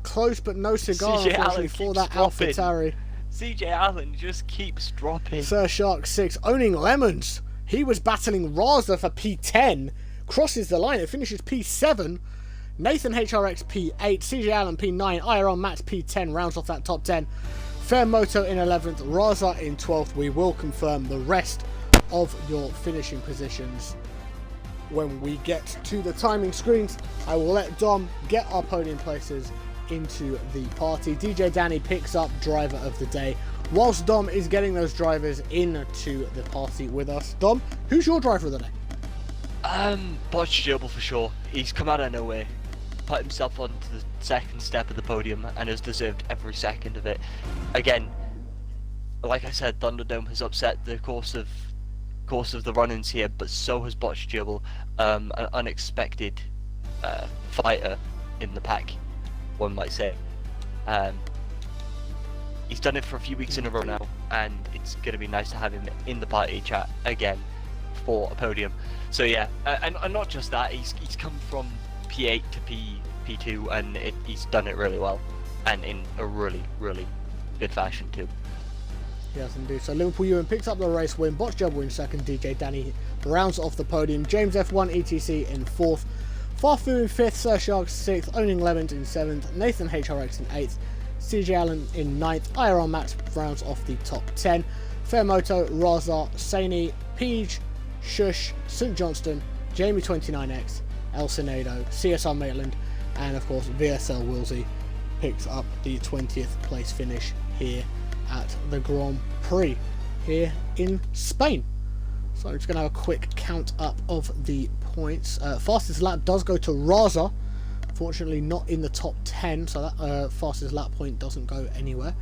Close but no cigar, unfortunately, for that AlphaTauri. CJ Allen just keeps dropping. Sir Shark 6 owning lemons. He was battling Raza for P10. Crosses the line. It finishes P7. Nathan HRX P8. CJ Allen P9. IRL Max P10 rounds off that top 10. Fairmoto in 11th. Raza in 12th. We will confirm the rest of your finishing positions when we get to the timing screens. I will let Dom get our podium places into the party. DJ Danny picks up driver of the day whilst Dom is getting those drivers into the party with us. Dom, who's your driver of the day? Botch Gerbil for sure. He's come out of nowhere, put himself onto the 2nd step of the podium and has deserved every second of it. Again, like I said, Thunderdome has upset the course of the run-ins here, but so has Botch Gerbil, an unexpected fighter in the pack, one might say. He's done it for a few weeks in a row now, and it's going to be nice to have him in the party chat again for a podium. So yeah, and not just that, he's come from P8 to P2, and he's done it really well, and in a really, really good fashion too. Yes, indeed. So Liverpool Ewan picks up the race win. Botch Jeb wins second. DJ Danny rounds off the podium. James F1 ETC in fourth. Farfu in fifth. Sir Sharks sixth. Owning Levent in seventh. Nathan HRX in eighth. CJ Allen in ninth. IRL Max rounds off the top 10. Fairmoto, Raza, Saini, Peach, Shush, St Johnston, Jamie 29X, El Senado, CSR Maitland, and of course VSL Wilsey picks up the 20th place finish here at the Grand Prix here in Spain. So I'm just going to have a quick count up of the points. Fastest lap does go to Raza, fortunately not in the top 10, so that fastest lap point doesn't go anywhere.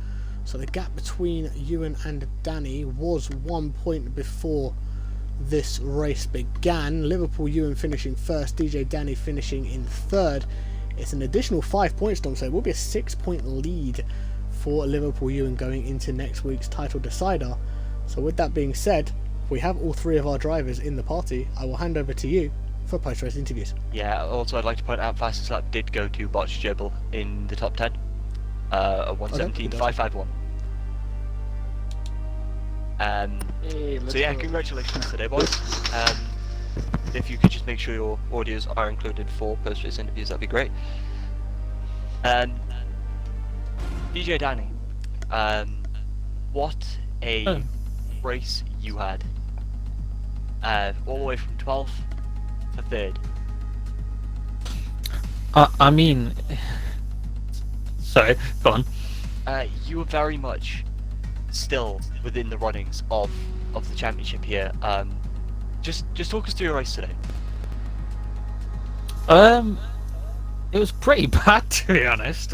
So the gap between Ewan and Danny was 1 point before this race began. Liverpool Ewan finishing first, DJ Danny finishing in third. It's an additional 5 points, Dom, so it will be a 6-point lead for Liverpool Ewan going into next week's title decider. So with that being said, we have all three of our drivers in the party. I will hand over to you for post-race interviews. Yeah, also I'd like to point out fastest lap did go to Botch Jibble in the top 10. A 1:17.551. So yeah, congratulations today, boys. If you could just make sure your audios are included for post-race interviews, that'd be great. DJ Danny, what a race you had. All the way from 12th to 3rd. I mean, sorry, go on. You were very much still within the runnings of the championship here. Just talk us through your race today. It was pretty bad, to be honest.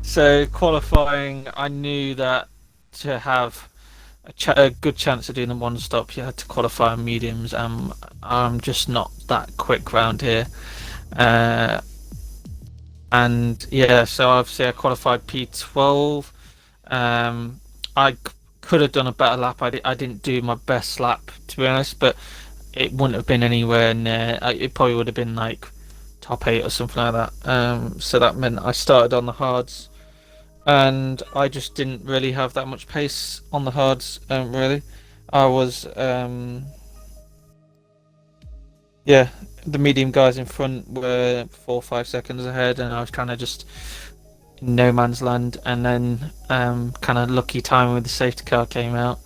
So qualifying, I knew that to have a good chance of doing the one stop, you had to qualify on mediums. I'm just not that quick round here. And yeah, so obviously I qualified P12. I could have done a better lap. I didn't do my best lap, to be honest, but it wouldn't have been anywhere near. It probably would have been like top 8 or something like that. So that meant I started on the hards, and I just didn't really have that much pace on the hards. Really, I was yeah, the medium guys in front were 4 or 5 seconds ahead, and I was kind of just in no man's land. And then kind of lucky timing with the safety car came out,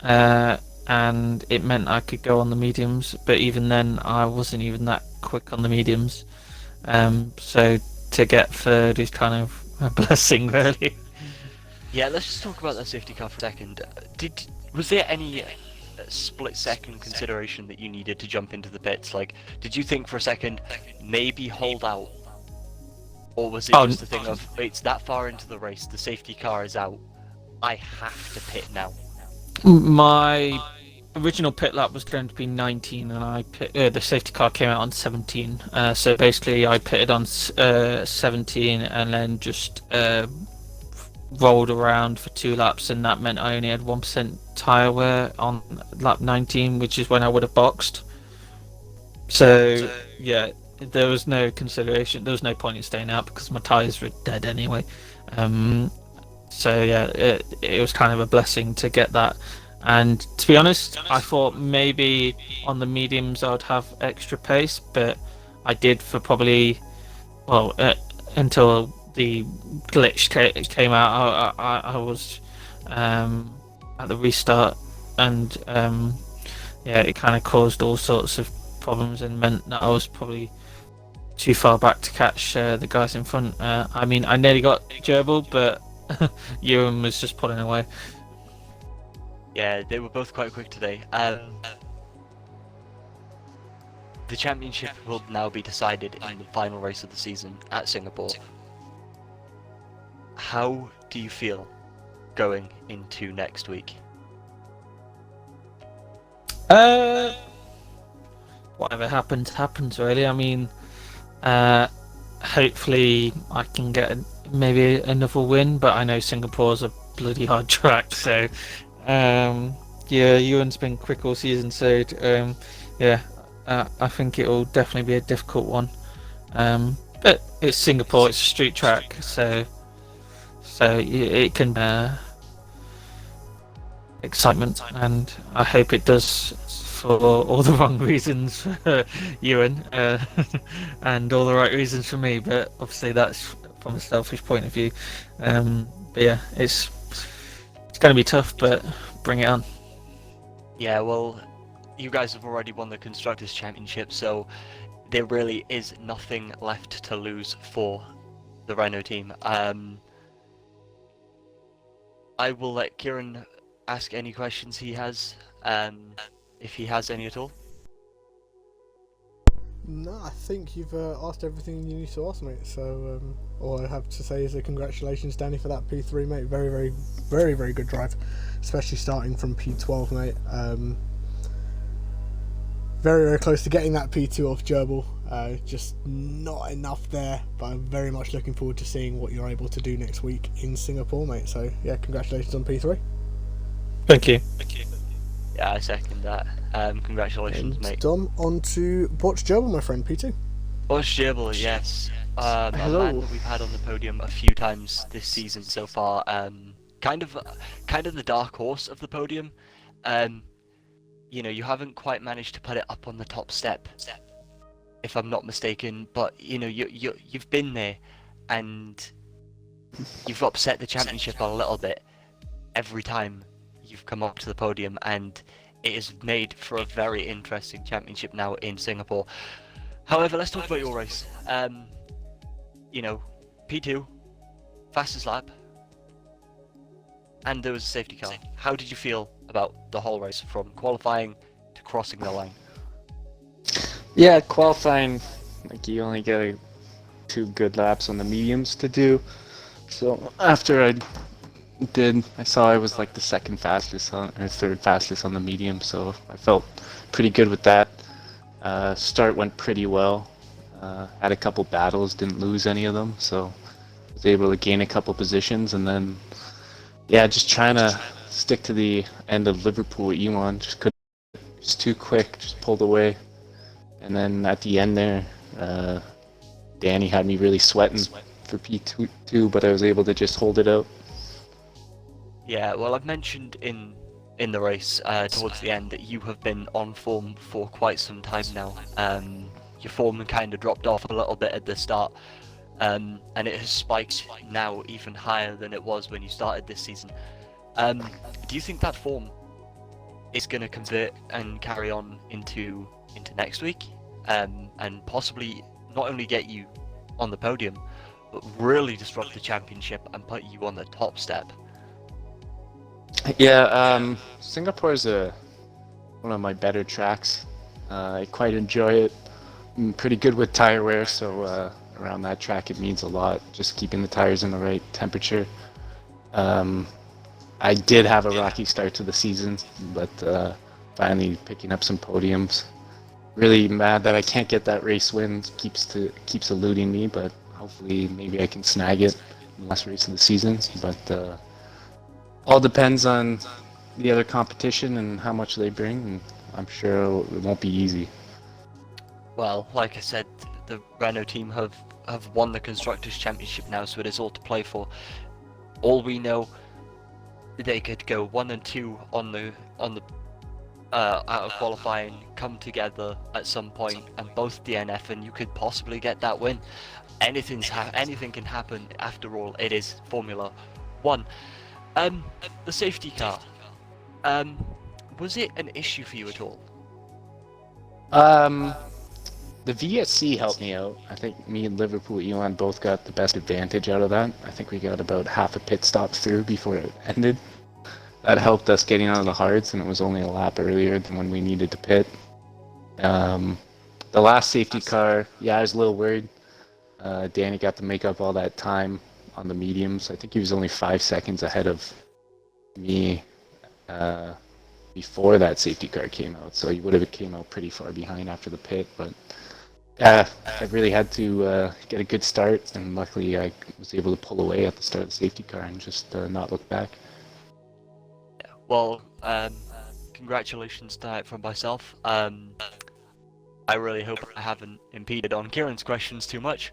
and it meant I could go on the mediums, but even then I wasn't even that quick on the mediums. So to get third is kind of a blessing, really. Yeah, let's just talk about that safety car for a second. Was there any split-second consideration that you needed to jump into the pits? Like, did you think for a second, maybe hold out? Or was it just a thing of, it's that far into the race, the safety car is out, I have to pit now? My original pit lap was going to be 19, and the safety car came out on 17. So basically I pitted on 17 and then just rolled around for 2 laps, and that meant I only had 1% tyre wear on lap 19, which is when I would have boxed. So yeah, there was no consideration, there was no point in staying out because my tyres were dead anyway. So yeah, it was kind of a blessing to get that. And to be honest, I thought maybe on the mediums I would have extra pace, but I did for probably, well, until the glitch came out. I was at the restart, and yeah, it kind of caused all sorts of problems and meant that I was probably too far back to catch the guys in front. I mean, I nearly got gerbil, but Ewan was just pulling away. Yeah, they were both quite quick today. The championship will now be decided in the final race of the season at Singapore. How do you feel going into next week? Whatever happens really. I mean, hopefully I can get maybe another win, but I know Singapore's a bloody hard track, so yeah, Ewan's been quick all season, so yeah, I think it will definitely be a difficult one. But it's Singapore, it's a street track, so it can excitement, and I hope it does for all the wrong reasons for Ewan, and all the right reasons for me. But obviously, that's from a selfish point of view. But yeah, it's going to be tough, but bring it on. Yeah, well, you guys have already won the Constructors' Championship, so there really is nothing left to lose for the Rhino team. I will let Keiran ask any questions he has, if he has any at all. No, I think you've asked everything you need to ask, mate. So all I have to say is congratulations, Danny, for that P3, mate. Very, very, very, very good drive, especially starting from P12, mate. Very, very close to getting that P2 off Gerbil. Just not enough there, but I'm very much looking forward to seeing what you're able to do next week in Singapore, mate. So yeah, congratulations on P3. Thank you. Yeah, I second that. Congratulations, And mate. Dom, on to Watch Gerbil, my friend, P2. Gerbil, yes. A Hello. man that we've had on the podium a few times this season so far. Kind of the dark horse of the podium. You know, you haven't quite managed to put it up on the top step, if I'm not mistaken. But you know, you've been there, and you've upset the championship a little bit every time you've come up to the podium, and it is made for a very interesting championship now in Singapore. However, let's talk about your race. You know, P2, fastest lap, and there was a safety car. How did you feel about the whole race, from qualifying to crossing the line? Yeah, qualifying, like you only get 2 good laps on the mediums to do. So after I saw I was like the second fastest or third fastest on the medium, so I felt pretty good with that. Start went pretty well. Had a couple battles, didn't lose any of them, so was able to gain a couple positions, and then yeah, just trying to stick to the end of Liverpool E1. Just couldn't, just too quick, just pulled away. And then at the end there, Danny had me really sweating for P2, but I was able to just hold it out. Yeah, well, I've mentioned in the race towards the end that you have been on form for quite some time now. Your form kind of dropped off a little bit at the start, and it has spiked now even higher than it was when you started this season. Do you think that form is going to convert and carry on into next week, and possibly not only get you on the podium, but really disrupt the championship and put you on the top step? Yeah, Singapore is one of my better tracks. I quite enjoy it. I'm pretty good with tire wear, so around that track it means a lot, just keeping the tires in the right temperature. I did have a rocky start to the season, but finally picking up some podiums. Really mad that I can't get that race win. Keeps eluding me, but hopefully maybe I can snag it in the last race of the season. But all depends on the other competition and how much they bring, and I'm sure it won't be easy. Well, like I said, the Renault team have won the Constructors' Championship now, so it is all to play for. All we know, they could go 1 and 2 on the out of qualifying, come together at some point, and both DNF, and you could possibly get that win. Anything can happen. After all, it is Formula 1. The safety car. Was it an issue for you at all? The VSC helped me out. I think me and Liverpool Elon both got the best advantage out of that. I think we got about half a pit stop through before it ended. That helped us getting out of the hards, and it was only a lap earlier than when we needed to pit. The last safety car, yeah, I was a little worried. Danny got to make up all that time on the mediums. I think he was only 5 seconds ahead of me before that safety car came out, so he would have came out pretty far behind after the pit. But I really had to get a good start, and luckily I was able to pull away at the start of the safety car and just not look back. Well, congratulations tonight from myself. I really hope I haven't impeded on Keiran's questions too much.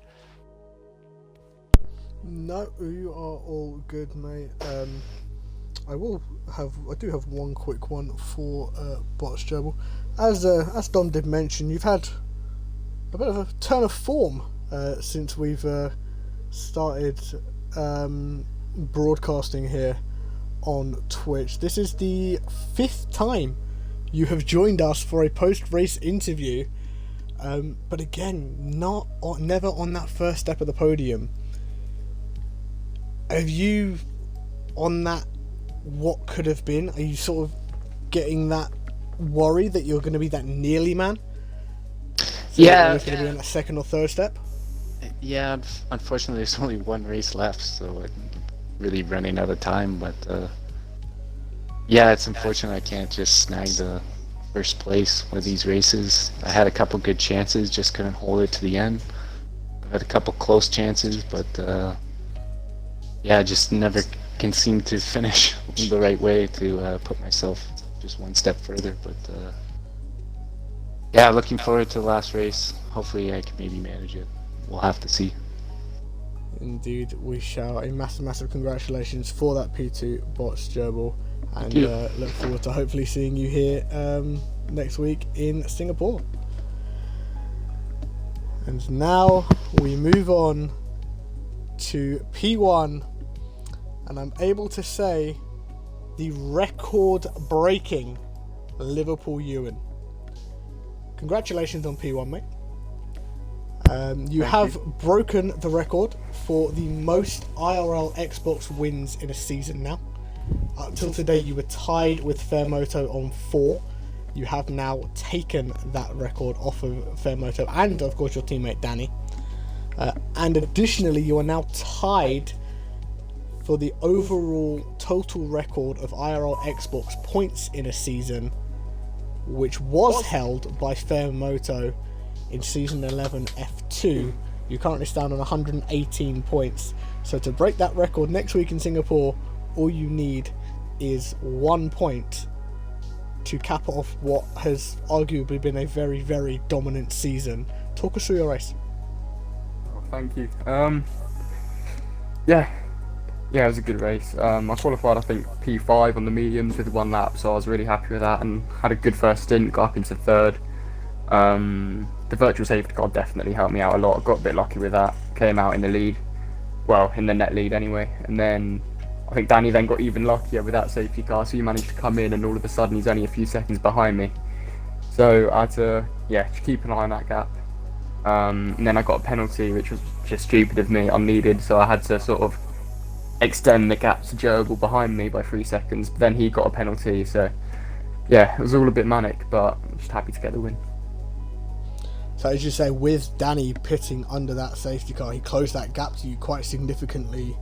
No, you are all good, mate. I do have one quick one for Bots Gerbil. As Dom did mention, you've had a bit of a turn of form since we've started broadcasting here on Twitch. This is the 5th time you have joined us for a post-race interview, but again, never on that first step of the podium. Have you, on that what could have been, are you sort of getting that worry that you're going to be that nearly man? So Yeah. you're going to be on that second or third step? Yeah, unfortunately, there's only one race left, so I'm really running out of time. But yeah, it's unfortunate I can't just snag the first place one of these races. I had a couple good chances, just couldn't hold it to the end. I've had a couple close chances, but yeah, just never can seem to finish the right way to put myself just one step further. But yeah, looking forward to the last race. Hopefully I can maybe manage it. We'll have to see. Indeed, we shall. A massive congratulations for that P2 Bots Gerbil, and you. look forward to hopefully seeing you here next week in Singapore. And now we move on to P1, and I'm able to say the record-breaking Liverpool Ewan. Congratulations on P1, mate. You have broken the record for the most IRL Xbox wins in a season now. Up till today, you were tied with Fairmoto on 4. You have now taken that record off of Fairmoto and, of course, your teammate Danny. And additionally, you are now tied for the overall total record of IRL Xbox points in a season, which was held by Fairmoto in Season 11 F2. You currently stand on 118 points. So to break that record next week in Singapore, all you need is 1 point to cap off what has arguably been a very dominant season. Talk us through your race. Oh, thank you. Yeah, it was a good race. I qualified, I think, P5 on the mediums with 1 lap, so I was really happy with that and had a good first stint, got up into 3rd. The virtual safety car definitely helped me out a lot. I got a bit lucky with that. Came out in the lead, well, in the net lead anyway. And then I think Danny then got even luckier with that safety car, so he managed to come in, and all of a sudden he's only a few seconds behind me. So I had to, just keep an eye on that gap. And then I got a penalty, which was just stupid of me, unneeded. So I had to sort of extend the gap to Gerbil behind me by 3 seconds. But then he got a penalty, so yeah, it was all a bit manic, but I'm just happy to get the win. So as you say, with Danny pitting under that safety car, he closed that gap to you quite significantly.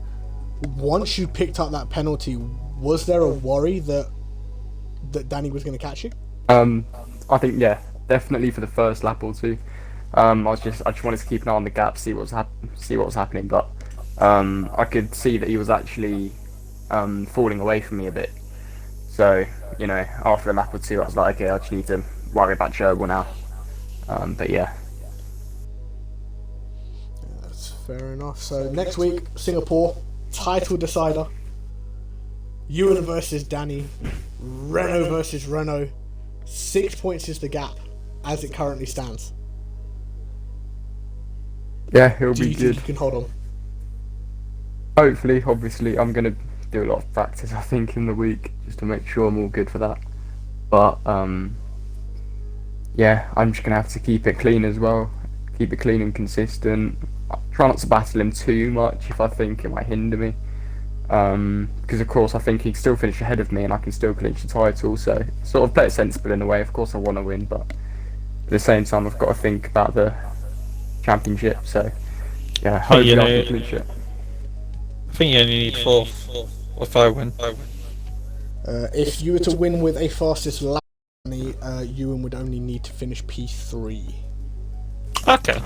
Once you picked up that penalty, was there a worry that Danny was going to catch you? I think definitely for the first lap or two. I just wanted to keep an eye on the gap, see what was happening, but I could see that he was actually falling away from me a bit. So after a lap or two, I was like, okay, I just need to worry about Gerbil now. But yeah, that's fair enough. So next week, Singapore, title decider. Ewan versus Danny, Renault versus Renault. 6 points is the gap as it currently stands. Yeah, it'll Do be you good. think you can hold on? Hopefully, obviously, I'm gonna do a lot of practice, I think, in the week just to make sure I'm all good for that. But yeah, I'm just gonna have to keep it clean as well. Keep it clean and consistent. Try not to battle him too much if I think it might hinder me. Because of course I think he can still finish ahead of me and I can still clinch the title. So sort of play it sensible in a way. Of course I want to win, but at the same time I've got to think about the championship. So yeah, hopefully I can clinch it. I think you only need 4 if I win. If you were to win with a fastest lap, Ewan would only need to finish P3. Okay.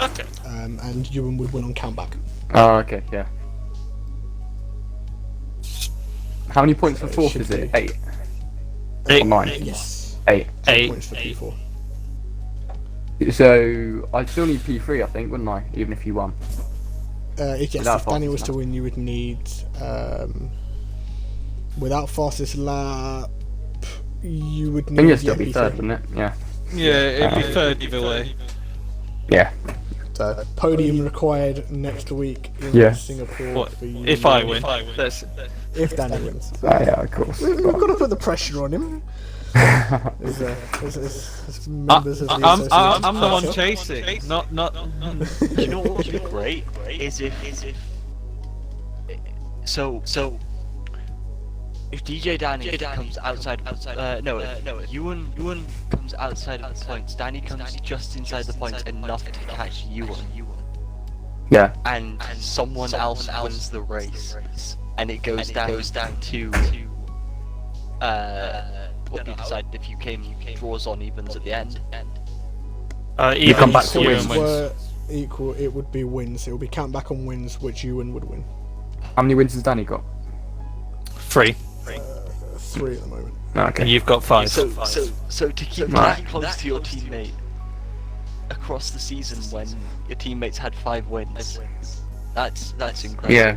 And Ewan would win on countback. Oh, okay, yeah. How many points for So it fourth should is it? be 8? 8. Or 9? Yes. 8. 8. Points for P4. So I'd still need P3, I think, wouldn't I? Even if you won. Yes, Without if Danny fastest was to lap. win, you would need without fastest lap, you would I need. think you'd still be P3. third, wouldn't it? Yeah. Yeah, it'd be third either way. Yeah. So podium required next week in Yeah. Singapore. What, For you. if I win? If Danny wins. Yeah, of course. We've got to put the pressure on him. As members of the association. I'm the one chasing, not. You know what would be great is if so if DJ Danny comes outside if Ewan comes outside of the points, Danny comes just inside the points enough to catch Ewan, Yeah. and someone else wins the race, and it goes down to what you decide if you draws on evens at the end. You come back to Ewan wins. Were equal, it would be wins. It would be count back on wins, which Ewan would win. How many wins has Danny got? 3. 3 at the moment. Okay. And you've got 5. So to keep that close to your teammate across the season when your teammates had 5 wins, that's incredible. Yeah.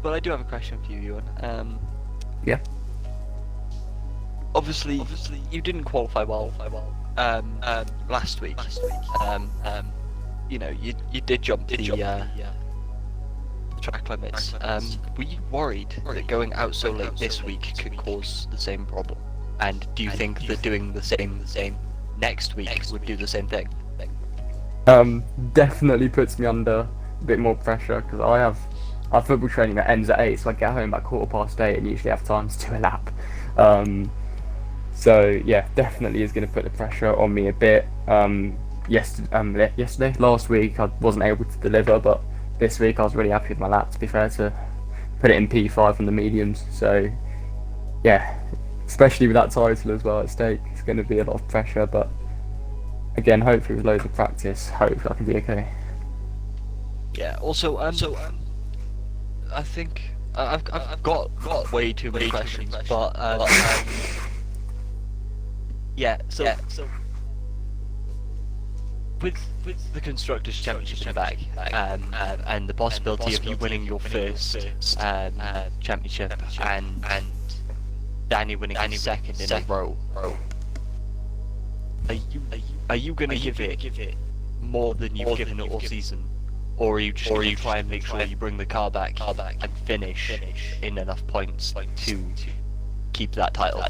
But I do have a question for you, Ewan. Yeah. Obviously, you didn't qualify well. Last week. You know, you did jump the track limits. Were you worried that going out so late this week could cause the same problem? And do you think that doing the same next week would do the same thing? Definitely puts me under a bit more pressure because I have football training that ends at 8, so I get home about 8:15 and usually have time to do a lap. So yeah, definitely is going to put the pressure on me a bit. Last week I wasn't able to deliver, but this week I was really happy with my lap, to be fair, to put it in P5 on the mediums. So yeah, especially with that title as well at stake, it's going to be a lot of pressure, but again, hopefully with loads of practice, hopefully I can be okay. Yeah. Also, I think I've got way too many questions, but yeah. So with the Constructors' Championship in the bag, and the possibility of you winning your first championship and Danny winning his second in a row, are you gonna give it more than you've given it all season? Or are you just going to try and make sure you bring the car back and finish in enough points to keep that title?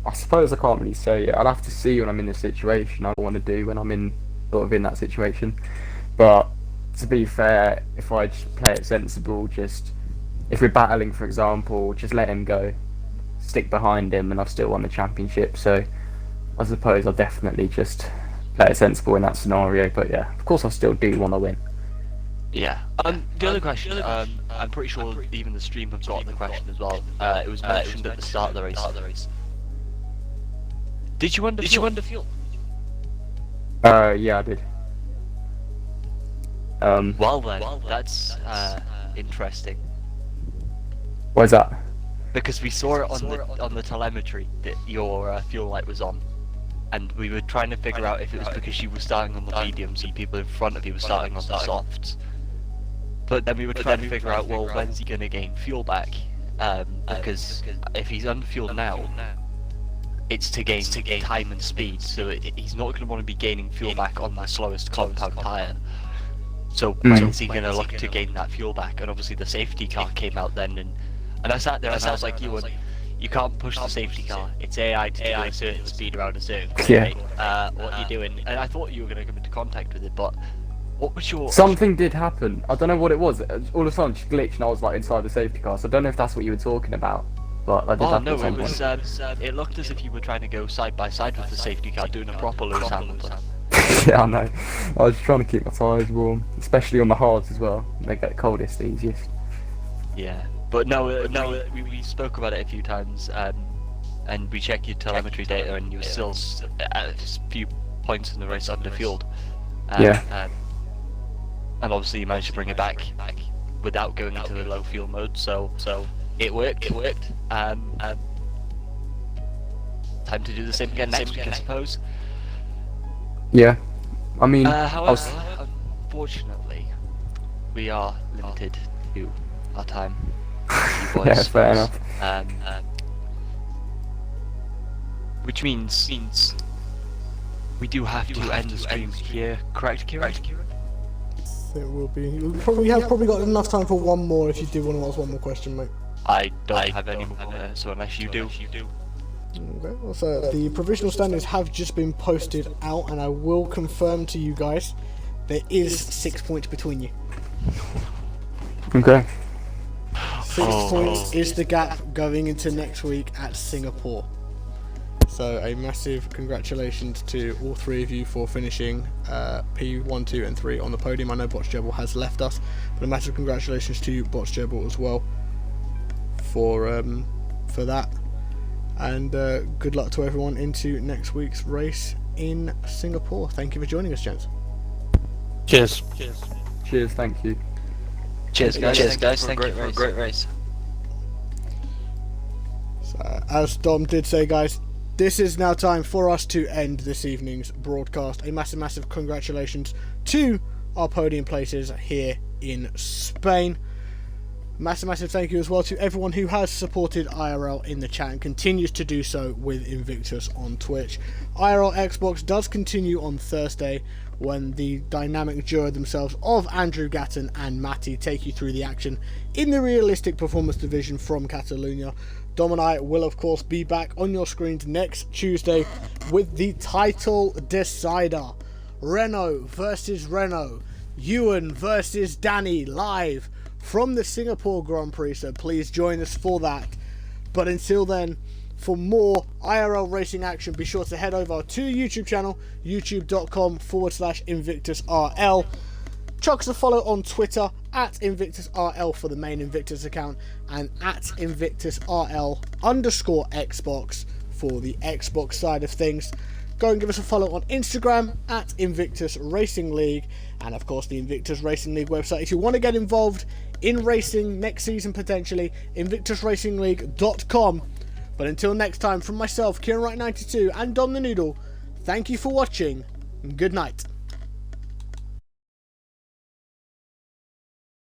I suppose I can't really say it. I'll have to see when I'm in the situation I want to do when I'm in that situation. But to be fair, if I just play it sensible, just if we're battling, for example, just let him go, stick behind him, and I've still won the championship. So I suppose I'll definitely just play it sensible in that scenario. But yeah, of course I still do want to win. Yeah. The other question, I'm pretty sure even the stream have got the question as well. It was mentioned at the start of the race. Did you under fuel? Yeah, I did. Well then, that's interesting. Why is that? Because we saw it on the telemetry that your fuel light was on, and we were trying to figure out if it was because you were starting on the mediums and people in front of you were starting on the softs. But then we were trying to figure out, well, when's he going to gain fuel back? Because if he's under fuel now, it's to gain time and speed, so he's not going to want to be gaining fuel back on the slowest compound tyre. So when's he going to look to gain that fuel back? And obviously the safety car came out then, and I sat there and I was like, you can't push the safety car. It's AI to do a certain speed around a certain corner. What are you doing? And I thought you were going to come into contact with it, but what was your... Something did happen. I don't know what it was. All of a sudden, she glitched and I was like inside the safety car. So I don't know if that's what you were talking about. But I did happen no, at some it was. point. It looked as if you were trying to go side by side with the safety car, doing a proper Lewis Hamilton. Yeah, I know. I was trying to keep my tyres warm, especially on the hards as well. They get coldest the easiest. Yeah, but no, we spoke about it a few times, and we checked your telemetry data, and you were still at a few points in the race under fueled. Yeah. And obviously you managed to bring it back without going into the low fuel mode, so it worked. Time to do the same again next week, I suppose. Yeah. I mean, However, unfortunately, we are limited to our time. Yeah, fair enough. Which means we do have to end the stream here, correct, Keiran? It will be. We have probably got enough time for one more if you do want to ask one more question, mate. I don't have any more, so unless you do. Okay, well, so the provisional standings have just been posted out, and I will confirm to you guys there is 6 points between you. Okay. 6 points is the gap going into next week at Singapore. So a massive congratulations to all three of you for finishing P1, 2 and 3 on the podium. I know Vojtech has left us, but a massive congratulations to you, Vojtech, as well for that. And good luck to everyone into next week's race in Singapore. Thank you for joining us, gents. Cheers. Cheers, thank you. Cheers, guys. Thank you for a great race. So, as Dom did say, guys, this is now time for us to end this evening's broadcast. A massive congratulations to our podium places here in Spain. Massive thank you as well to everyone who has supported IRL in the chat and continues to do so with Invictus on Twitch. IRL Xbox does continue on Thursday when the dynamic duo themselves of Andrew Gatton and Matty take you through the action in the realistic performance division from Catalonia. Dom and I will of course be back on your screens next Tuesday with the title decider. Renault versus Renault. Ewan versus Danny live from the Singapore Grand Prix, so please join us for that. But until then, for more IRL racing action, be sure to head over to the YouTube channel, youtube.com/InvictusRL. Chuck us a follow on Twitter at InvictusRL for the main Invictus account, and at InvictusRL_Xbox for the Xbox side of things. Go and give us a follow on Instagram at Invictus Racing League, and of course the Invictus Racing League website. If you want to get involved in racing next season potentially, InvictusRacingLeague.com. But until next time, from myself, Keiran 92 and Dom the Noodle, thank you for watching, and good night.